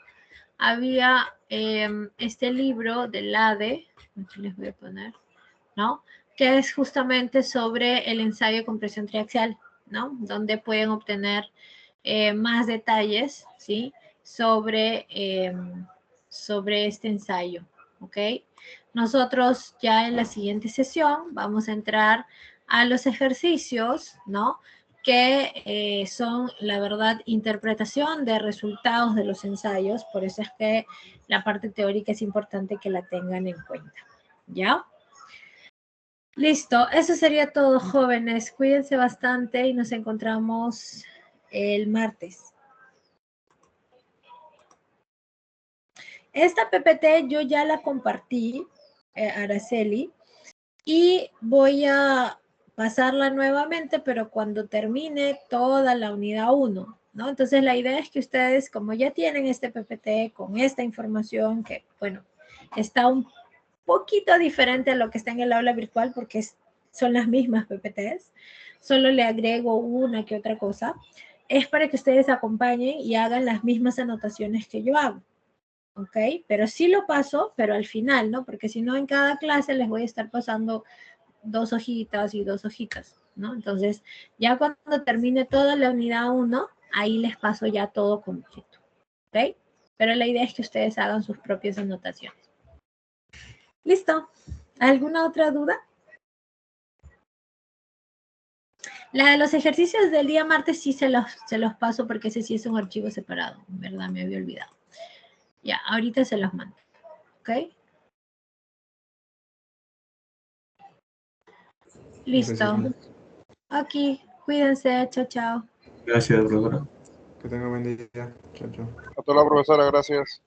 había este libro del ADE, aquí les voy a poner, ¿no? Que es justamente sobre el ensayo de compresión triaxial, ¿no? Donde pueden obtener más detalles, ¿sí? Sobre este ensayo, ¿ok? Nosotros ya en la siguiente sesión vamos a entrar a los ejercicios, ¿no? Que son, la verdad, interpretación de resultados de los ensayos. Por eso es que la parte teórica es importante que la tengan en cuenta, ¿ya? Listo, eso sería todo, jóvenes. Cuídense bastante y nos encontramos el martes. Esta PPT yo ya la compartí, Araceli, y voy a pasarla nuevamente, pero cuando termine toda la unidad 1, ¿no? Entonces la idea es que ustedes, como ya tienen este PPT con esta información, que bueno, está un poquito diferente a lo que está en el aula virtual porque son las mismas PPTs, solo le agrego una que otra cosa, es para que ustedes acompañen y hagan las mismas anotaciones que yo hago. ¿Ok? Pero sí lo paso, pero al final, ¿no? Porque si no, en cada clase les voy a estar pasando 2 hojitas y 2 hojitas, ¿no? Entonces, ya cuando termine toda la unidad 1, ahí les paso ya todo completo, ¿ok? Pero la idea es que ustedes hagan sus propias anotaciones. ¿Listo? ¿Alguna otra duda? La de los ejercicios del día martes sí se los paso porque ese sí es un archivo separado, en verdad me había olvidado. Ya, ahorita se los mando, ¿ok? Listo. Gracias, Miss. Aquí, cuídense, chao, chao. Gracias, profesora. Que tenga buen día. Chao, chao. A toda la profesora, gracias.